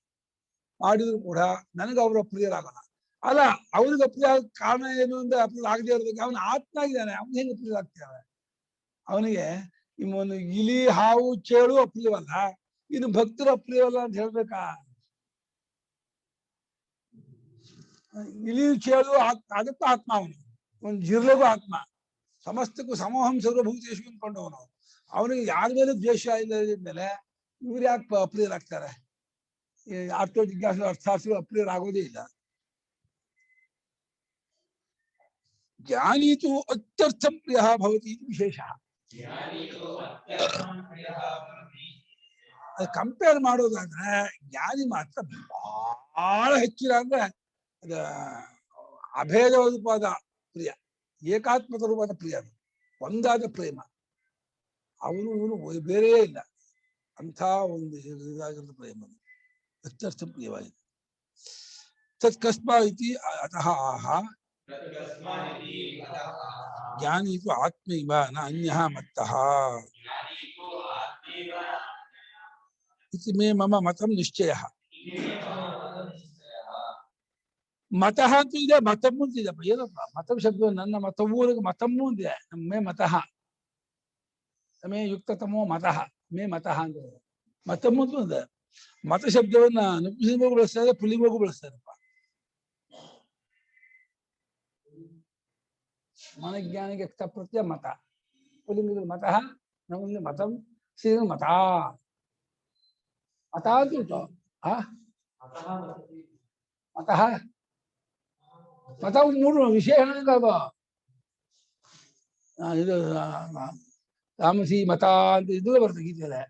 ಮಾಡಿದ್ರು ಕೂಡ ನನಗೆ ಅವರು ಪ್ರಿಯರಾಗಲ್ಲ. ಅಲ್ಲ, ಅವ್ರಿಗೆ ಅಪ್ರಿಯ ಕಾರಣ ಏನು ಅಂದ್ರೆ ಅಪ್ರಿಯ ಆಗದೆ ಇರೋದಕ್ಕೆ ಅವನ ಆತ್ಮ ಆಗಿದ್ದಾನೆ, ಅವ್ನು ಹೆಂಗೆ ಅಪ್ರಿಯ ಆಗ್ತಾವೆ? ಅವನಿಗೆ ಒಂದು ಇಲಿ ಹಾವು ಚೇಳು ಅಪ್ರಿಯವಲ್ಲ, ಇನ್ನು ಭಕ್ತರು ಅಪ್ರಿಯವಲ್ಲ ಅಂತ ಹೇಳ್ಬೇಕಾ? ಇಲಿ ಚೇಳು ಅದಕ್ಕೂ ಆತ್ಮ, ಅವನು ಒಂದು ಜಿರ್ಲೆಗೂ ಆತ್ಮ, ಸಮಸ್ತಕ್ಕೂ ಸಮೋಹಂ ಸರ್ವಭೂತೇಶು ಅಂದ್ಕೊಂಡವನು. ಅವನಿಗೆ ಯಾರ ಮೇಲೆ ದ್ವೇಷ ಇಲ್ಲದಿದ್ಮೇಲೆ ಇವ್ರು ಯಾಕೆ ಅಪ್ರಿಯರಾಗ್ತಾರೆ? ಆರ್ಥೋ ಜಿಜ್ಞಾಸ ಅರ್ಥಾರ್ಥಿಗಳು ಅಪ್ರಿಯರಾಗೋದೇ ಇಲ್ಲ. ಜ್ಞಾನೀತು ಅತ್ಯರ್ಥಂ ಪ್ರಿಯ ಭವತಿ ವಿಶೇಷ. ಕಂಪೇರ್ ಮಾಡೋದಾದ್ರೆ ಜ್ಞಾನಿ ಮಾತ್ರ ಬಹಳ ಹೆಚ್ಚಿನ ಅಂದ್ರೆ ಅದ ಅಭೇದ ರೂಪದ ಪ್ರಿಯ, ಏಕಾತ್ಮಕ ರೂಪದ ಪ್ರಿಯ, ಅದು ಒಂದಾದ ಪ್ರೇಮ. ಅವನು ಇವನು ಬೇರೆಯೇ ಇಲ್ಲ, ಅಂಥ ಒಂದು ಇದಾಗಿರೋ ಪ್ರೇಮ ಅತ್ಯರ್ಥ ಪ್ರಿಯವಾಗಿದೆ. ತತ್ಕಸ್ಮಾ ಇತಿ ಅತಃ ಆಹ ಜ್ಞಾನೀತು ಆತ್ಮೈವ ನ ಅನ್ಯಃ ಮತ್ತಃ ಇತಿ ಮೇ ಮಮ ಮತಂ ನಿಶ್ಚಯಃ. ಮತಃ ಅಂತೂ ಇದೆ, ಮತಮ್ಮು ಅಂತಿದೆಪ್ಪ. ಏನಪ್ಪ ಮತಂ ಶಬ್ದ? ನನ್ನ ಮತವೂ ಮತಮ್ಮು ಅಂತಿದೆ. ಮೇ ಮತಃ, ಮೇ ಯುಕ್ತತಮೋ ಮತಃ, ಮೇ ಮತಃ ಅಂತ ಮತಮ್ಮು ಅಂತೂ ಇದೆ. ಮತ ಶಬ್ದವನ್ನ ನಪುಂಸಕಲಿಂಗಕ್ಕೂ ಬಳಸ್ತಾರೆ, ಪುಲ್ಲಿಂಗಕ್ಕೂ ಬಳಸ್ತಾರಪ್ಪ. ಮನಜ್ಞಾನಿಗೆ ಪ್ರತ್ಯಯ ಮತ, ಪುಲ್ಲಿಂಗದಲ್ಲಿ ಮತಃ, ನಮಗೆ ಮತಂ, ಶ್ರೀ ಮತ ಮತ ಅಂತ ಉಂಟು. ಮತಃ ಮತ ಮೂರು ವಿಶೇಷಣ ಇದು ತಾಮಸಿ ಮತ ಅಂತ ಇದ್ದು ಬರ್ತದೆ ಗೀತೆಯಲ್ಲೇ.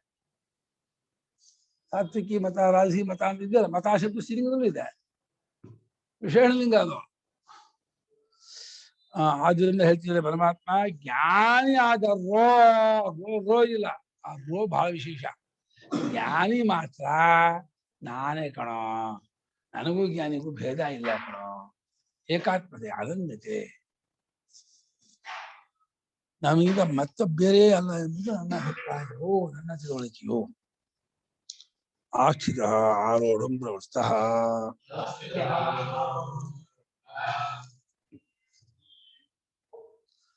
ಸಾತ್ವಿಕಿ ಮತ, ರಾಜಸಿ ಮತ ಅಂತ ಇದೆಯಲ್ಲ, ಮತ ಶಬ್ದ ಸ್ತ್ರೀಲಿಂಗದಲ್ಲೂ ಇದೆ, ವಿಶೇಷಲಿಂಗ ಅದು. ಆದ್ರಿಂದ ಹೇಳ್ತಿದ್ದಾರೆ ಪರಮಾತ್ಮ ಜ್ಞಾನಿ ಆದ ರೋ ಇಲ್ಲ, ಆ ರೋ ಬಹಳ ವಿಶೇಷ. ಜ್ಞಾನಿ ಮಾತ್ರ ನಾನೇ ಕಣೋ, ನನಗೂ ಜ್ಞಾನಿಗೂ ಭೇದ ಇಲ್ಲ ಕಣೋ, ಏಕಾತ್ಮತೆ ಅನನ್ಯತೆ, ನಮಗೀಗ ಮತ್ತೆ ಬೇರೆ ಅಲ್ಲ ಎಂಬುದು ನನ್ನ ಅಭಿಪ್ರಾಯವೋ, ನನ್ನ ತಿಳುವಳಿಕೆಯೋ. ಆಶ್ರಿತ ಆರೋಢಂ ಪ್ರವೃತ್ತಃ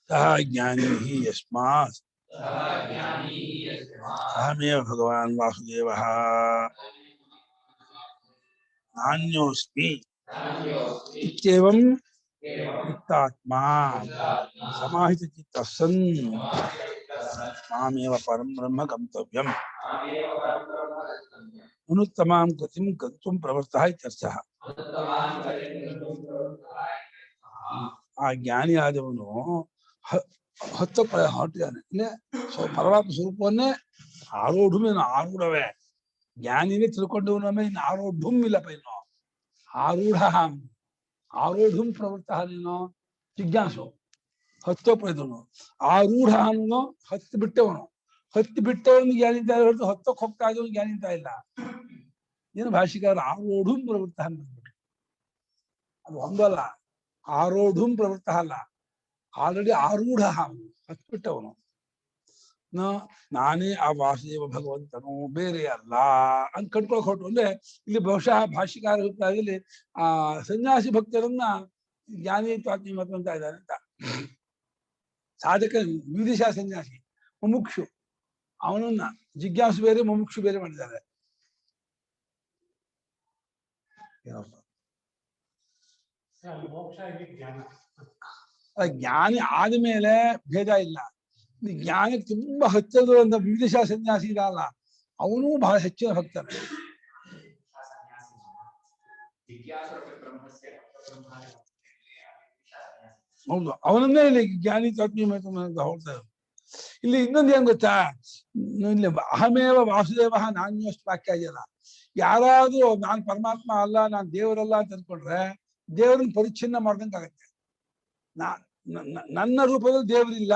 ಸಹ ಜ್ಞಾನಿ ಯಸ್ಮಾತ್ ಅಹಮೇವ ಭಗವಾನ್ ವಾಸುದೇವಃ ನಾನ್ಯೋಸ್ಮಿ ಇತ್ಯೇವಂ ಯುಕ್ತಾತ್ಮ ಸಮಾಹಿತ ಚಿತ್ತಃ ಸನ್ ಮಾಮೇವ ಪರಂ ಬ್ರಹ್ಮ ಗಂತವ್ಯಂ ಅನುತ್ತಮಾಂ ಗತಿಂ ಗಂತುಂ ಪ್ರವೃತ್ತಃ ಇತ್ಯರ್ಥಃ. ಆ ಜ್ಞಾನಿ ಆದವನು ಹೊಟ್ಟಿದ್ದಾನೆ, ಇಲ್ಲೇ ಪರಮಾತ್ಮ ಸ್ವರೂಪವನ್ನೇ ಆರೋಢುಮೇನು ಆರೂಢವೇ. ಜ್ಞಾನಿನೇ ತಿಳ್ಕೊಂಡವನ ಮೇಲೆ ಇನ್ನು ಆರೋಢುಮ್ ಇಲ್ಲಪ್ಪ. ಇನ್ನು ಆರೂಢ ಆರೋಢಂ ಪ್ರವೃತ್ತ ನೀನು ಜಿಜ್ಞಾಸು ಹತ್ತೋಪ್ರದನು ಆರೂಢ ಅನ್ನೋ ಹತ್ತು ಬಿಟ್ಟವನು ಹತ್ತು ಬಿಟ್ಟವನಿಗೆ ಜ್ಞಾನಿಂತ ಹೊರತು ಹತ್ತಕ್ಕೆ ಹೋಗ್ತಾ ಇದ್ದವನು ಜ್ಞಾನಿಂತ ಇಲ್ಲ. ಏನು ಭಾಷಿಕಾರ ಆರೋಢಂ ಪ್ರವೃತ್ತ ಅಂದ್ಬಿಟ್ಟು ಅದು ಒಂದಲ್ಲ, ಆರೋಢಂ ಪ್ರವೃತ್ತ ಅಲ್ಲ, ಆಲ್ರೆಡಿ ಆರೂಢ ಹತ್ತು ಬಿಟ್ಟವನು. ನಾನೇ ಆ ವಾಸುದೇವ ಭಗವಂತನು ಬೇರೆ ಅಲ್ಲ ಅಂತ ಕಟ್ಕೊಳಕ್ ಹೊರಟು. ಅಂದ್ರೆ ಇಲ್ಲಿ ಬಹುಶಃ ಭಾಷಿಕಾರ ಇಲ್ಲಿ ಆ ಸನ್ಯಾಸಿ ಭಕ್ತರನ್ನ ಜ್ಞಾನಿ ಆತ್ಮೀಯ ಮತ ಅಂತ ಇದ್ದಾರೆ ಅಂತ. ಸಾಧಕ ವಿದಿಶಾ ಸನ್ಯಾಸಿ ಮುಮುಕ್ಷು, ಅವನನ್ನ ಜಿಜ್ಞಾಸು ಬೇರೆ ಮುಮುಕ್ಷು ಬೇರೆ ಮಾಡಿದ್ದಾರೆ. ಜ್ಞಾನಿ ಆದ್ಮೇಲೆ ಭೇದ ಇಲ್ಲ. ಜ್ಞಾನಕ್ಕೆ ತುಂಬಾ ಹತ್ತಿರದ ಅಂತ ವಿದಿಶಾ ಸನ್ಯಾಸಿ ಇದಲ್ಲ, ಅವನು ಬಹಳ ಹೆಚ್ಚಿನ ಭಕ್ತನ. ಹೌದು, ಅವನನ್ನೇ ಇಲ್ಲಿ ಜ್ಞಾನಿ ಆತ್ಮೀಯ ಅಂತ ಹೋಗ್ತಾರೆ. ಇಲ್ಲಿ ಇನ್ನೊಂದು ಏನ್ ಗೊತ್ತಾ, ಇಲ್ಲಿ ಅಹಮೇವ ವಾಸುದೇವ ನಾನ್ಯೋಷ್ಟು ವಾಕ್ಯ ಇದೆಯಲ್ಲ, ಯಾರಾದ್ರೂ ನಾನ್ ಪರಮಾತ್ಮ ಅಲ್ಲ ನಾನ್ ದೇವರಲ್ಲ ಅಂತ ಅಂದ್ಕೊಂಡ್ರೆ ದೇವರನ್ನ ಪರಿಚ್ಛಿನ್ನ ಮಾಡ್ದಂಗಾಗತ್ತೆ. ನನ್ನ ರೂಪದಲ್ಲಿ ದೇವರಿಲ್ಲ,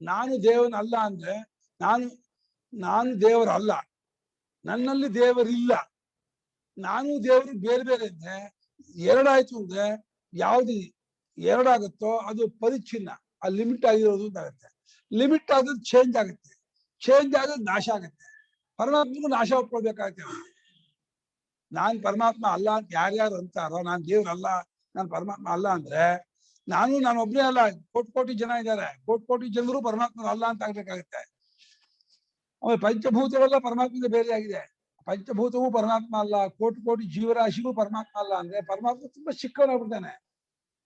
ನಾನು ದೇವನಲ್ಲ ಅಂದ್ರೆ ನಾನು ದೇವರಲ್ಲ, ನನ್ನಲ್ಲಿ ದೇವರಿಲ್ಲ, ನಾನು ದೇವರು ಬೇರೆ ಬೇರೆ ಅಂದ್ರೆ ಎರಡಾಯ್ತು ಅಂದ್ರೆ ಯಾವ್ದು ಎರಡಾಗುತ್ತೋ ಅದು ಪರಿಚ್ಛಿನ್ನ, ಆ ಲಿಮಿಟ್ ಆಗಿರೋದು ಅಂತಾಗತ್ತೆ. ಲಿಮಿಟ್ ಆಗೋದು ಚೇಂಜ್ ಆಗುತ್ತೆ, ಚೇಂಜ್ ಆಗೋದು ನಾಶ ಆಗುತ್ತೆ. ಪರಮಾತ್ಮಗೂ ನಾಶ ಒಪ್ಕೊಳ್ಬೇಕಾಗತ್ತೆ. ನಾನ್ ಪರಮಾತ್ಮ ಅಲ್ಲ ಅಂತ ಯಾರ್ಯಾರು ಅಂತಾರೋ, ನಾನ್ ದೇವ್ರಲ್ಲ ನಾನ್ ಪರಮಾತ್ಮ ಅಲ್ಲ ಅಂದ್ರೆ ನಾನು ಒಬ್ಬನೇ ಅಲ್ಲ, ಕೋಟಿ ಜನ ಇದ್ದಾರೆ, ಕೋಟಿ ಜನರು ಪರಮಾತ್ಮ ಅಲ್ಲ ಅಂತ ಆಗ್ಬೇಕಾಗತ್ತೆ. ಆಮೇಲೆ ಪಂಚಭೂತವೆಲ್ಲ ಪರಮಾತ್ಮದ ಬೇರೆ ಆಗಿದೆ, ಪಂಚಭೂತವೂ ಪರಮಾತ್ಮ ಅಲ್ಲ, ಕೋಟಿ ಜೀವರಾಶಿಗೂ ಪರಮಾತ್ಮ ಅಲ್ಲ ಅಂದ್ರೆ ಪರಮಾತ್ಮ ತುಂಬಾ ಚಿಕ್ಕವನಾಗ್ಬಿಡ್ತಾನೆ.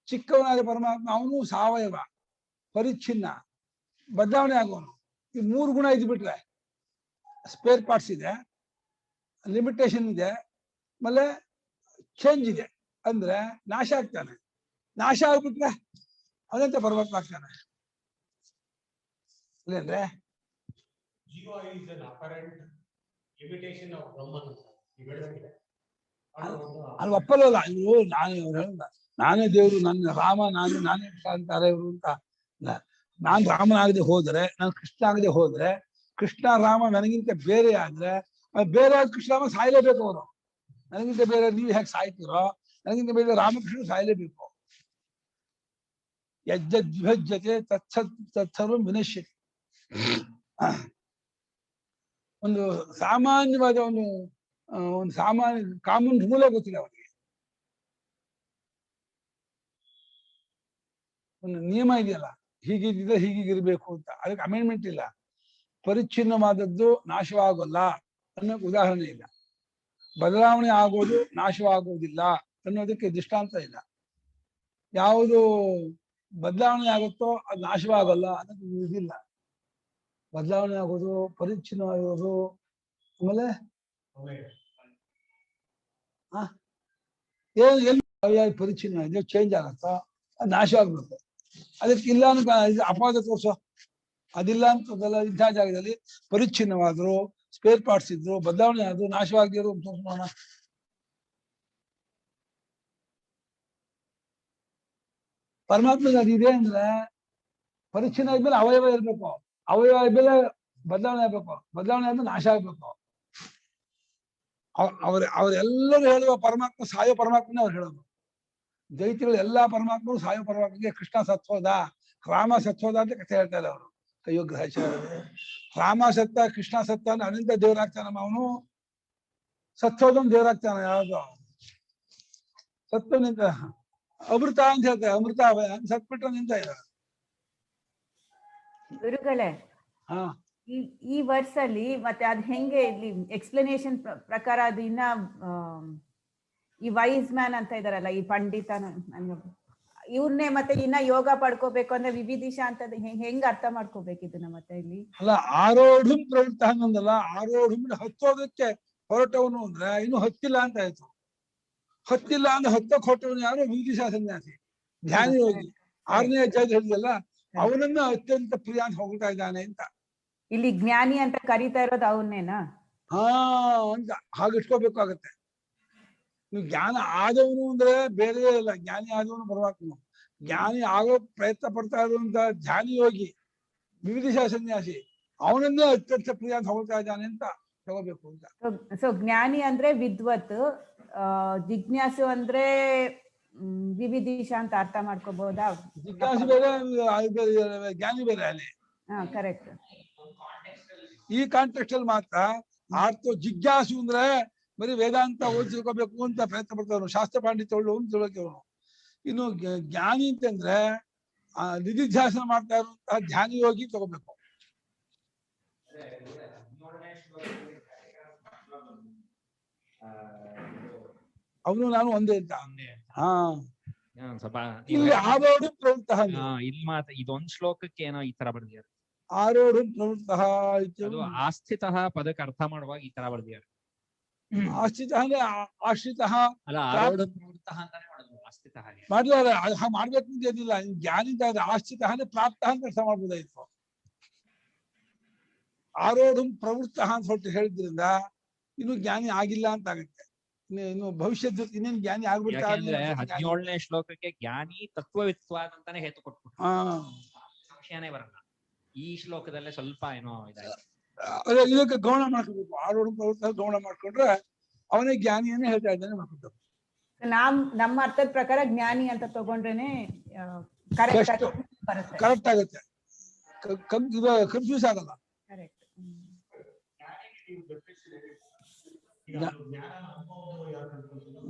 ಚಿಕ್ಕವನಾದ ಪರಮಾತ್ಮ ಅವನು ಸಾವಯವ, ಪರಿಚ್ಛಿನ್ನ, ಬದಲಾವಣೆ ಆಗೋನು. ಈ ಮೂರು ಗುಣ ಇದ್ಬಿಟ್ರೆ ಸ್ಪೇರ್ ಪಾರ್ಟ್ಸ್ ಇದೆ, ಲಿಮಿಟೇಷನ್ ಇದೆ, ಆಮೇಲೆ ಚೇಂಜ್ ಇದೆ ಅಂದ್ರೆ ನಾಶ ಆಗ್ತಾನೆ. ನಾಶ ಆಗ್ಬಿಟ್ರೆ ಅದಂತ ಪರಮಾತ್ಮ ಆಗ್ತಾನೆ. ಇಲ್ಲೇಂದ್ರೆ ಅದು ಒಪ್ಪಲ್ಲ. ಇವರು ನಾನೇ ದೇವರು, ನನ್ನ ರಾಮ ನಾನೇ ಅಂತಾರೆ ಇವರು ಅಂತ. ನಾನ್ ರಾಮನಾಗದೆ ಹೋದ್ರೆ, ನಾನು ಕೃಷ್ಣ ಆಗದೆ ಹೋದ್ರೆ, ಕೃಷ್ಣ ರಾಮ ನನಗಿಂತ ಬೇರೆ ಆದ್ರೆ ಬೇರೆ ಆದ ಕೃಷ್ಣ ರಾಮ ಸಾಯ್ಲೇಬೇಕು. ಅವರು ನನಗಿಂತ ಬೇರೆ ನೀವು ಹೇಗೆ ಸಾಯ್ತೀರೋ, ನನಗಿಂತ ಬೇರೆ ರಾಮಕೃಷ್ಣ ಸಾಯ್ಲೇಬೇಕು. ಯಜ್ಜತೆ ತತ್ಸರ್ವ ವಿನಶ್ಯತೆ. ಒಂದು ಸಾಮಾನ್ಯವಾದ ಒಂದು ಸಾಮಾನ್ಯ ಕಾಮನ್ ರೂಲೇ ಗೊತ್ತಿಲ್ಲ ಅವನಿಗೆ. ಒಂದು ನಿಯಮ ಇದೆಯಲ್ಲ, ಹೀಗಿದ್ರೆ ಹೀಗಿರ್ಬೇಕು ಅಂತ, ಅದಕ್ಕೆ ಅಮೆಂಡ್ಮೆಂಟ್ ಇಲ್ಲ. ಪರಿಚ್ಛಿನ್ನವಾದದ್ದು ನಾಶವಾಗಲ್ಲ ಅನ್ನೋಕೆ ಉದಾಹರಣೆ ಇಲ್ಲ. ಬದಲಾವಣೆ ಆಗೋದು ನಾಶವಾಗುವುದಿಲ್ಲ ಅನ್ನೋದಕ್ಕೆ ದೃಷ್ಟಾಂತ ಇಲ್ಲ. ಯಾವುದು ಬದಲಾವಣೆ ಆಗುತ್ತೋ ಅದು ನಾಶವಾಗಲ್ಲ ಅನ್ನೋದು ಇದಿಲ್ಲ. ಬದಲಾವಣೆ ಆಗೋದು, ಪರಿಚ್ಛಿನ್ನವಾಗಿರೋದು, ಆಮೇಲೆ ಏನು ಪರಿಚ್ಛಿನ್ನ ಇದೆ, ಚೇಂಜ್ ಆಗುತ್ತೋ ಅದು ನಾಶ ಆಗ್ಬೇಕು. ಅದಕ್ಕೆ ಇಲ್ಲ ಅಂತ ಅಪವಾದ ತೋರ್ಸೋ, ಅದಿಲ್ಲ ಅಂತದಲ್ಲ. ಇಂಥ ಜಾಗದಲ್ಲಿ ಪರಿಚ್ಛಿನ್ನವಾದ್ರು, ಸ್ಪೇರ್ ಪಾರ್ಟ್ಸ್ ಇದ್ರು, ಬದಲಾವಣೆ ಆದ್ರು, ನಾಶವಾಗಿರೋ ತೋರಿಸೋಣ. ಪರಮಾತ್ಮನ ಅದಿದೆ ಅಂದ್ರೆ ಪರಿಚ್ಛಿನ್ನ ಆದ್ಮೇಲೆ ಅವಯವ ಇರ್ಬೇಕು, ಅವಯವ ಆದ್ಮೇಲೆ ಬದಲಾವಣೆ ಆಗ್ಬೇಕು, ಬದಲಾವಣೆ ಆದ್ಮೇಲೆ ನಾಶ ಆಗ್ಬೇಕು. ಅವರೆಲ್ಲರೂ ಹೇಳುವ ಪರಮಾತ್ಮ ಸಾಯೋ ಪರಮಾತ್ಮನೇ ಅವ್ರು ಹೇಳೋದು. ದೈತ್ಯಗಳು ಎಲ್ಲಾ ಪರಮಾತ್ಮರು ಸಾಯೋ ಪರಮಾತ್ಮಗೆ ಕೃಷ್ಣ ಸತ್ವದ, ರಾಮ ಸತ್ವದ ಅಂತ ಕಥೆ ಹೇಳ್ತಾರೆ ಅವರು. ಕೈಯೋಗ್ರಹಾಚಾರ್ಯ ರಾಮ ಸತ್ತ, ಕೃಷ್ಣ ಸತ್ತ ಅಂದ್ರೆ ಅನಂತ ದೇವರಾಗ್ತಾನಮ್ಮ ಅವನು. ಸತ್ವದೊಂದು ದೇವರಾಗ್ತಾನೆ. ಯಾವ್ದು ಸತ್ವ ನಿಂತ ಅಮೃತ ಅಂತ ಹೇಳ್ತಾರೆ, ಅಮೃತ ಸತ್ಬಿಟ್ರೆ ನಿಂತ ಇಲ್ಲ.
ಗುರುಗಳೇ, ಈ ವರ್ಸ್ ಅಲ್ಲಿ ಮತ್ತೆ ಅದ್ ಹೆಂಗೆ ಇಲ್ಲಿ ಎಕ್ಸ್ಪ್ಲನೇಷನ್ ಪ್ರಕಾರ ಅದು ಇನ್ನ ಈ ವೈಸ್ ಮ್ಯಾನ್ ಅಂತ ಇದಾರಲ್ಲ, ಈ ಪಂಡಿತ ಇವ್ರನ್ನೇ ಮತ್ತೆ ಇನ್ನ ಯೋಗ ಪಡ್ಕೋಬೇಕು ಅಂದ್ರೆ ವಿವಿಧಿಷ ಅಂತ ಹೆಂಗ್ ಅರ್ಥ ಮಾಡ್ಕೋಬೇಕು ಇದನ್ನ? ಮತ್ತೆ ಇಲ್ಲಿ
ಅಲ್ಲ, ಆರೋಢಂ ಪ್ರವೃತ್ತ ಅನ್ನೊಂದಲ್ಲ, ಆರೋಢಂ ಹತ್ತೋದಕ್ಕೆ ಹೊರಟವನು ಅಂದ್ರೆ ಇನ್ನು ಹತ್ತಿಲ್ಲ ಅಂತ ಆಯ್ತು. ಹತ್ತಿಲ್ಲ ಅಂದ್ರೆ ಹತ್ತಕ್ಕೆ ಹೊರಟವನು ಯಾರು? ವಿವಿಧಿಷ ಸನ್ಯಾಸಿ, ಧ್ಯಾನಿ ಹೋಗಿ 6ನೇ ಅಧ್ಯಾಯ ಹೇಳಿದಲ್ಲ, ಅವನನ್ನ ಅತ್ಯಂತ ಪ್ರಿಯ ಅಂತ ಹೋಗ್ತಾ ಇದ್ದಾನೆ ಅಂತ.
ಇಲ್ಲಿ ಜ್ಞಾನಿ ಅಂತ ಕರೀತಾ ಇರೋದು ಅವನ್ನೇನಾ?
ಅಂತ ಹಾಗೆ ಇಟ್ಕೋಬೇಕಾಗತ್ತೆ. ನೀವು ಜ್ಞಾನ ಆದವನು ಅಂದ್ರೆ ಬೇರೆ ಇಲ್ಲ, ಜ್ಞಾನಿ ಆದವನು ಪರಮಾತ್ಮ. ಜ್ಞಾನಿ ಆಗೋ ಪ್ರಯತ್ನ ಪಡ್ತಾ ಇರುವಂತ ಧ್ಯಾನಿ ಯೋಗಿ ವಿವಿಧ ಸನ್ಯಾಸಿ ಅವನನ್ನೇ ಅತ್ಯಂತ ಪ್ರಿಯ ಅಂತ ಹೊಗಳ್ತಾ ಇದ್ದಾನೆ ಅಂತ ತಗೋಬೇಕು ಅಂತ.
ಸೊ ಜ್ಞಾನಿ ಅಂದ್ರೆ ವಿದ್ವತ್, ಜಿಜ್ಞಾಸು ಅಂದ್ರೆ ವಿವಿಧಿಷ ಅಂತ ಅರ್ಥ ಮಾಡ್ಕೋಬಹುದಾ?
ಜಿಜ್ಞಾಸು ಬೇರೆ, ಜ್ಞಾನಿ ಬೇರೆ ಅಲ್ಲಿ.
ಕರೆಕ್ಟ್.
ಈ ಕಾಂಟೆಕ್ಸ್ಟ್ ಅಲ್ಲಿ ಮಾತ್ರ ಆರ್ಥ ಜಿಜ್ಞಾಸು ಅಂದ್ರೆ ಬರೀ ವೇದಾಂತ ಓದಿ ತಿಳ್ಕೋಬೇಕು ಅಂತ ಪ್ರಯತ್ನ ಪಡ್ತಾವ್ರು, ಶಾಸ್ತ್ರ ಪಾಂಡಿತ್ಯ ಒಳ್ಳೆ ತಿಳ್ಕೋಕೆ ಅವನು. ಇನ್ನು ಜ್ಞಾನಿ ಅಂತಂದ್ರೆ ನಿಧಿಧ್ಯಾಸನ ಮಾಡ್ತಾ ಇರುವಂತಹ ಧ್ಯಾನ ಯೋಗಿ ತಗೋಬೇಕು. ಅವನು ನಾನು ಒಂದೇ ಅಂತ. ಹಾ, ಇಲ್ಲಿ ಆರೋಢ ಪ್ರವೃತ್ತಃ,
ಇಲ್ಲಿ ಮಾತ್ರ ಇದೊಂದ್ ಶ್ಲೋಕಕ್ಕೆ ಏನೋ ಈ ತರ ಬರ್ದಿದ್ದಾರೆ.
ಆರೋಢ ಪ್ರವೃತ್ತಃ
ಅದು ಆಸ್ಥಿತಃ ಪದಕ್ಕೆ ಅರ್ಥ ಮಾಡುವಾಗ ಈ ತರ ಬರ್ದಿದ್ದಾರೆ.
ಆಶ್ರಿತ ಅಂದ್ರೆ ಆಶ್ರಿತ
ಅಲ್ಲ, ಆರೋಢ ಪ್ರವೃತ್ತ ಅಂತಾನೆ ಮಾಡೋದು, ಆಸ್ಥಿತ
ಮಾಡ್ಲಾರ ಮಾಡ್ಬೇಕು ಅಂತ ಏನಿಲ್ಲ. ಜ್ಞಾನಿಂದ ಆಶ್ರಿತ ಅಂದ್ರೆ ಪ್ರಾಪ್ತ ಅಂತ ಅರ್ಥ ಮಾಡ್ಬೋದಾಯ್ತು. ಆರೋಢ ಪ್ರವೃತ್ತ ಅಂತ ಹೊರಟು ಹೇಳಿದ್ರಿಂದ ಇನ್ನು ಜ್ಞಾನಿ ಆಗಿಲ್ಲ ಅಂತ ಆಗುತ್ತೆ. ಇನ್ನು ಭವಿಷ್ಯದ ಇನ್ನೇನು ಜ್ಞಾನಿ ಆಗ್ಬಿಡ್ತಾ.
17ನೇ ಶ್ಲೋಕಕ್ಕೆ ಜ್ಞಾನಿ ತತ್ವವಿತ್ವಾದ ಅಂತಾನೆ ಹೇತು ಕೊಟ್ಬಿಟ್ಟು ಸಂಶಯನೇ ಬರಲ್ಲ. ಈ ಶ್ಲೋಕದಲ್ಲೇ ಸ್ವಲ್ಪ ಏನೋ ಇದಾಯ್ತು.
ಇದಕ್ಕೆ ಗೌಣ ಮಾಡ್ಕೋಬೇಕು. ಆರೋಢ ಪ್ರವೃತ್ತ ಗೌಣ ಮಾಡ್ಕೊಂಡ್ರೆ ಅವನೇ ಜ್ಞಾನಿಯನ್ನೇ ಹೇಳ್ತಾ ಇದ್ದಾನೆ ಮಾಡ್ಕೊಬೇಕು.
ನಮ್ಮ ಅರ್ಥದ ಪ್ರಕಾರ ಜ್ಞಾನಿ ಅಂತ ತಗೊಂಡ್ರೇನೆ
ಕರೆಕ್ಟ್ ಆಗುತ್ತೆ, ಕನ್ಫ್ಯೂಸ್ ಆಗಲ್ಲ.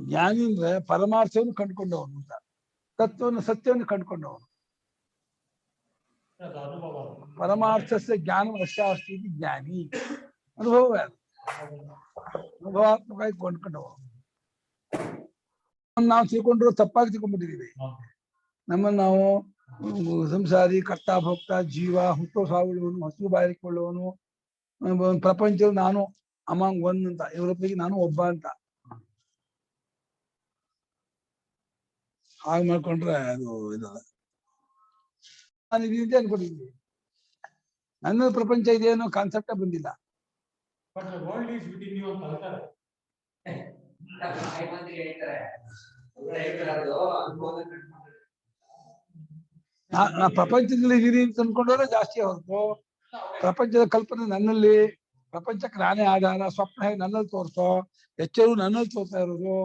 ಜ್ಞಾನಿ ಅಂದ್ರೆ ಪರಮಾರ್ಥವನ್ನು ಕಂಡುಕೊಂಡವನು ಅಂತ, ತತ್ವವನ್ನು ಸತ್ಯವನ್ನು ಕಂಡುಕೊಂಡವನು. ಪರಮಾರ್ಥಸ್ಯ ಜ್ಞಾನ ಅಷ್ಟಾಸ್ತಿ ಜ್ಞಾನಿ. ಅನುಭವ ಅನುಭವಾತ್ಮಕವಾಗಿ ಕೊಂಡ್ಕೊಂಡವನು. ನಾವು ತಿಳ್ಕೊಂಡ್ರು ತಪ್ಪಾಗಿ ತಿಳ್ಕೊಂಡ್ಬಿಟ್ಟಿದೀವಿ. ನಮ್ಮನ್ನು ನಾವು ಸಂಸಾರಿ, ಕರ್ತ, ಭೋಕ್ತ, ಜೀವ, ಹುಟ್ಟೋ ಸಾವುಳ್ಳವನು, ಹಸು ಬಾರಿಕೊಳ್ಳುವವನು, ಪ್ರಪಂಚದಲ್ಲಿ ನಾನು ಅಮಾಂಗ್ ಒನ್ ಅಂತ, ಇವರೊಬ್ಬರಿಗೆ ನಾನು ಒಬ್ಬ ಅಂತ ಹಾಗೆ ಮಾಡ್ಕೊಂಡ್ರೆ ಅದು ಇದಲ್ಲ. ನಾನು ಇದೀನಿ ಅನ್ಕೊಂಡಿದ್ದೀನಿ, ನನ್ನ ಪ್ರಪಂಚ ಇದೆ ಅನ್ನೋ ಕಾನ್ಸೆಪ್ಟೇ ಬಂದಿಲ್ಲ. ನಾ ಪ್ರಪಂಚದಲ್ಲಿ ಇದೀನಿ ಅಂತ ಅನ್ಕೊಂಡ್ರೆ ಜಾಸ್ತಿ ಹೊರತು ಪ್ರಪಂಚದ ಕಲ್ಪನೆ ನನ್ನಲ್ಲಿ, ಪ್ರಪಂಚಕ್ಕೆ ನಾನೇ ಆಧಾರ, ಸ್ವಪ್ನ ಹೇಗೆ ನನ್ನಲ್ಲಿ ತೋರ್ತೋ, ಎಚ್ಚರು ನನ್ನಲ್ಲಿ ತೋರ್ತಾ ಇರೋದು.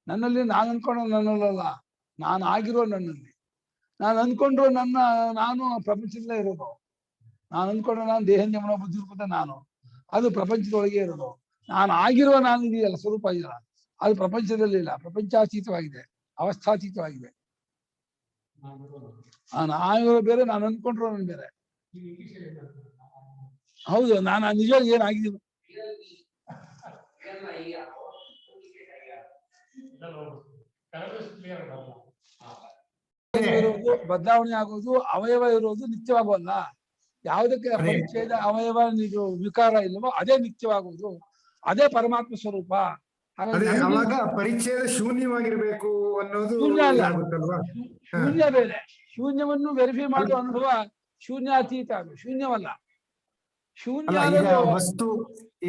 ನನ್ನಲ್ಲಿ ನಾನು ಅನ್ಕೊಂಡ ನನ್ನಲ್ಲ, ನಾನು ಆಗಿರೋ ನನ್ನಲ್ಲಿ. ನಾನು ಅನ್ಕೊಂಡ್ರು ನಾನು ಪ್ರಪಂಚದಲ್ಲೇ ಇರೋದು. ನಾನು ಅನ್ಕೊಂಡ್ರೆ ನಾನು ದೇಹನ್ಯ ಮನೋ ಬುದ್ಧಿ ರೂಪದ ನಾನು, ಅದು ಪ್ರಪಂಚದೊಳಗೆ ಇರೋದು. ನಾನು ಆಗಿರುವ ನಾನು ಇದೆಯಲ್ಲ, ಸ್ವರೂಪ ಇದೆಯಲ್ಲ, ಅದು ಪ್ರಪಂಚದಲ್ಲಿ ಇಲ್ಲ, ಪ್ರಪಂಚಾತೀತವಾಗಿದೆ, ಅವಸ್ಥಾತೀತವಾಗಿದೆ. ನಾನು ಬೇರೆ, ನಾನು ಅನ್ಕೊಂಡ್ರು ನಾನು ಬೇರೆ. ಹೌದು, ನಾನು ನಿಜವಾಗಿ ಏನಾಗಿದ್ದೀನಿ. ಬದಲಾವಣೆ ಆಗೋದು, ಅವಯವ ಇರೋದು ನಿತ್ಯವಾಗುವಲ್ಲ. ಯಾವುದಕ್ಕೆ ಪರಿಚ್ಛೇದ ಅವಯವ ವಿಕಾರ ಇಲ್ಲವೋ ಅದೇ ನಿತ್ಯವಾಗುವುದು, ಅದೇ ಪರಮಾತ್ಮ ಸ್ವರೂಪ.
ಅವಾಗ ಪರಿಚ್ಛೇದ ಶೂನ್ಯವಾಗಿರ್ಬೇಕು ಅನ್ನೋದು
ಶೂನ್ಯ ಬೇರೆ. ಶೂನ್ಯವನ್ನು ವೆರಿಫೈ ಮಾಡುವ ಅನುಭವ ಶೂನ್ಯಾತೀತ, ಅದು ಶೂನ್ಯವಲ್ಲ. ಶೂನ್ಯ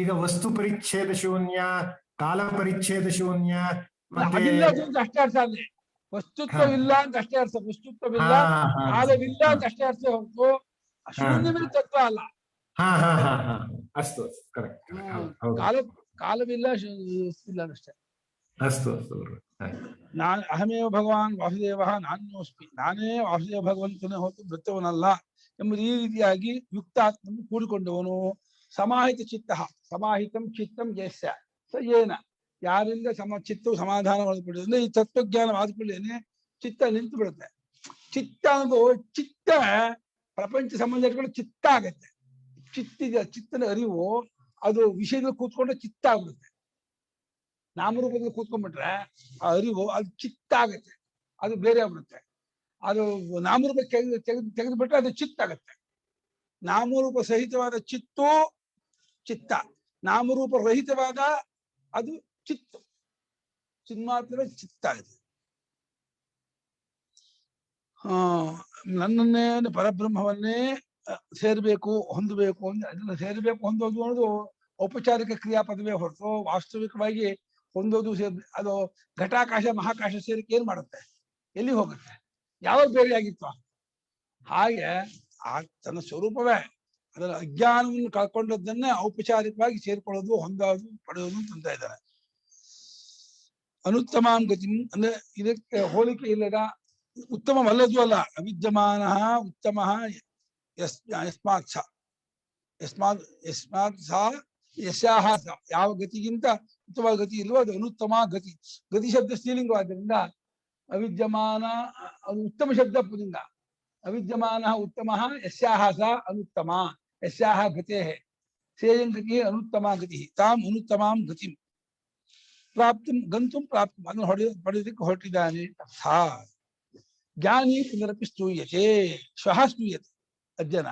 ಈಗ ವಸ್ತು ಪರಿಚ್ಛೇದ ಶೂನ್ಯ, ಕಾಲ ಪರಿಚ್ಛೇದ ಶೂನ್ಯ,
ಅದಿಲ್ಲ ಅಂತ ಅಷ್ಟೇ ಅರ್ಥ. ಅಲ್ಲಿ ವಸ್ತುತ್ವವಿಲ್ಲ ಅಂತ ಅಷ್ಟೇ ಅರ್ಥ. ವಸ್ತುತ್ವವಿಲ್ಲ, ಕಾಲವಿಲ್ಲ ಅಂತ ಅಷ್ಟೇ ಅರ್ಥ ಹೊರತು ಶೂನ್ಯವಿಲ್ಲ ತತ್ವ ಅಲ್ಲ. ಕಾಲವಿಲ್ಲ, ಇಲ್ಲ ಅಷ್ಟೇ. ನಾನು ಅಹಮೇವ ಭಗವಾನ್ ವಾಸುದೇವ ನಾನ್ಯೋಸ್ಮಿ, ನಾನೇ ವಾಸುದೇವ ಭಗವಂತನೇ ಹೊತ್ತು ಮೃತ್ಯವನಲ್ಲ ಎಂಬುದು ಈ ರೀತಿಯಾಗಿ ಯುಕ್ತಾತ್ಮನು ಕೂಡಿಕೊಂಡವನು. ಸಮಾಹಿತ ಚಿತ್ತ, ಸಮಾಹಿತಂ ಚಿತ್ತಂ ಯಸ್ಯ ಸ ಏನ, ಯಾರಿಂದ ಚಿತ್ತವು ಸಮಾಧಾನ ಮಾಡಿಕೊಳ್ಳಿ. ಈ ತತ್ವಜ್ಞಾನ ಆದ್ಕೊಳ್ಳೇನೆ ಚಿತ್ತ ನಿಂತು ಬಿಡುತ್ತೆ. ಚಿತ್ತ ಅನ್ನೋದು, ಚಿತ್ತ ಪ್ರಪಂಚ ಸಂಬಂಧ ಇಟ್ಕೊಂಡು ಚಿತ್ತ ಆಗತ್ತೆ. ಚಿತ್ತದ ಅರಿವು ಅದು ವಿಷಯದಲ್ಲಿ ಕೂತ್ಕೊಂಡ್ರೆ ಚಿತ್ತ ಆಗ್ಬಿಡುತ್ತೆ. ನಾಮರೂಪದಲ್ಲಿ ಕೂತ್ಕೊಂಡ್ಬಿಟ್ರೆ ಆ ಅರಿವು ಅದು ಚಿತ್ತ ಆಗತ್ತೆ, ಅದು ಬೇರೆ ಆಗ್ಬಿಡುತ್ತೆ. ಅದು ನಾಮರೂಪ ತೆಗೆದುಬಿಟ್ರೆ ಅದು ಚಿತ್ತ ಆಗತ್ತೆ. ನಾಮರೂಪ ಸಹಿತವಾದ ಚಿತ್ತ, ನಾಮರೂಪ ರಹಿತವಾದ ಅದು ಚಿತ್ತು. ಚಿನ್ಮಾತ್ರ ಚಿತ್ತ ಇದೆ. ನನ್ನನ್ನೇ ಪರಬ್ರಹ್ಮವನ್ನೇ ಸೇರ್ಬೇಕು, ಹೊಂದಬೇಕು ಅಂದ್ರೆ ಅದನ್ನ ಸೇರ್ಬೇಕು, ಹೊಂದೋದು ಅನ್ನೋದು ಔಪಚಾರಿಕ ಕ್ರಿಯಾಪದವೇ ಹೊರತು ವಾಸ್ತವಿಕವಾಗಿ ಹೊಂದೋದು ಅದು ಘಟಾಕಾಶ ಮಹಾಕಾಶ ಸೇರಿಕೆ ಏನ್ ಮಾಡುತ್ತೆ, ಎಲ್ಲಿ ಹೋಗುತ್ತೆ, ಯಾವಾಗ ಬೇರೆ ಆಗಿತ್ತು. ಹಾಗೆ ಆ ತನ್ನ ಸ್ವರೂಪವೇ ಅದರ ಅಜ್ಞಾನವನ್ನು ಕಳ್ಕೊಂಡದ್ದನ್ನೇ ಔಪಚಾರಿಕವಾಗಿ ಸೇರ್ಕೊಳ್ಳೋದು, ಹೊಂದೋದು, ಪಡೆಯೋದು ಅಂತ ಇದ್ದಾರೆ. ಅನುತ್ತಮಾಂ ಗತಿ ಅಂದ್ರೆ ಇದಕ್ಕೆ ಹೋಲಿಕೆ ಇಲ್ಲದ, ಉತ್ತಮವಲ್ಲದೂ ಅಲ್ಲ. ಅವಿದ್ಯಮಾನ ಉತ್ತಮ ಯಸ್ಮಾತ್ ಯಸ್ಯಾಹ ಸ, ಯಾವ ಗತಿಗಿಂತ ಉತ್ತಮ ಗತಿ ಇಲ್ವೋ ಅದು ಅನುತ್ತಮ ಗತಿ. ಗತಿ ಶಬ್ದ ಸ್ತ್ರೀಲಿಂಗವಾದ್ದರಿಂದ ಅವಿದ್ಯಮಾನ ಅದು ಉತ್ತಮ ಶಬ್ದ ಪುಲ್ಲಿಂಗ. ಅವಿದ್ಯಮಾನ ಉತ್ತಮ ಯಸ್ಯಾಹ ಸ ಅನುತ್ತಮ, ಯಸ್ಯಾಹ ಗತೆ ಸೇಯಂ ಗತಿ ಅನುತ್ತಮ ಗತಿ, ತಾಂ ಅನುತ್ತಮಾಂ ಗತಿಂ ಪ್ರಾಪ್ತಿ ಗಂತುಂ ಪ್ರಾಪ್ತಿ ಅದನ್ನು ಪಡೆಯೋದಕ್ಕೆ ಹೊರಟಿದ್ದಾನೆ ಅರ್ಥ. ಜ್ಞಾನಿ ಪುನರಪಿ ಸ್ತೂಯತೆ, ಶ್ವಃ ಸ್ತೂಯತೆ ಅಜ್ಜನ.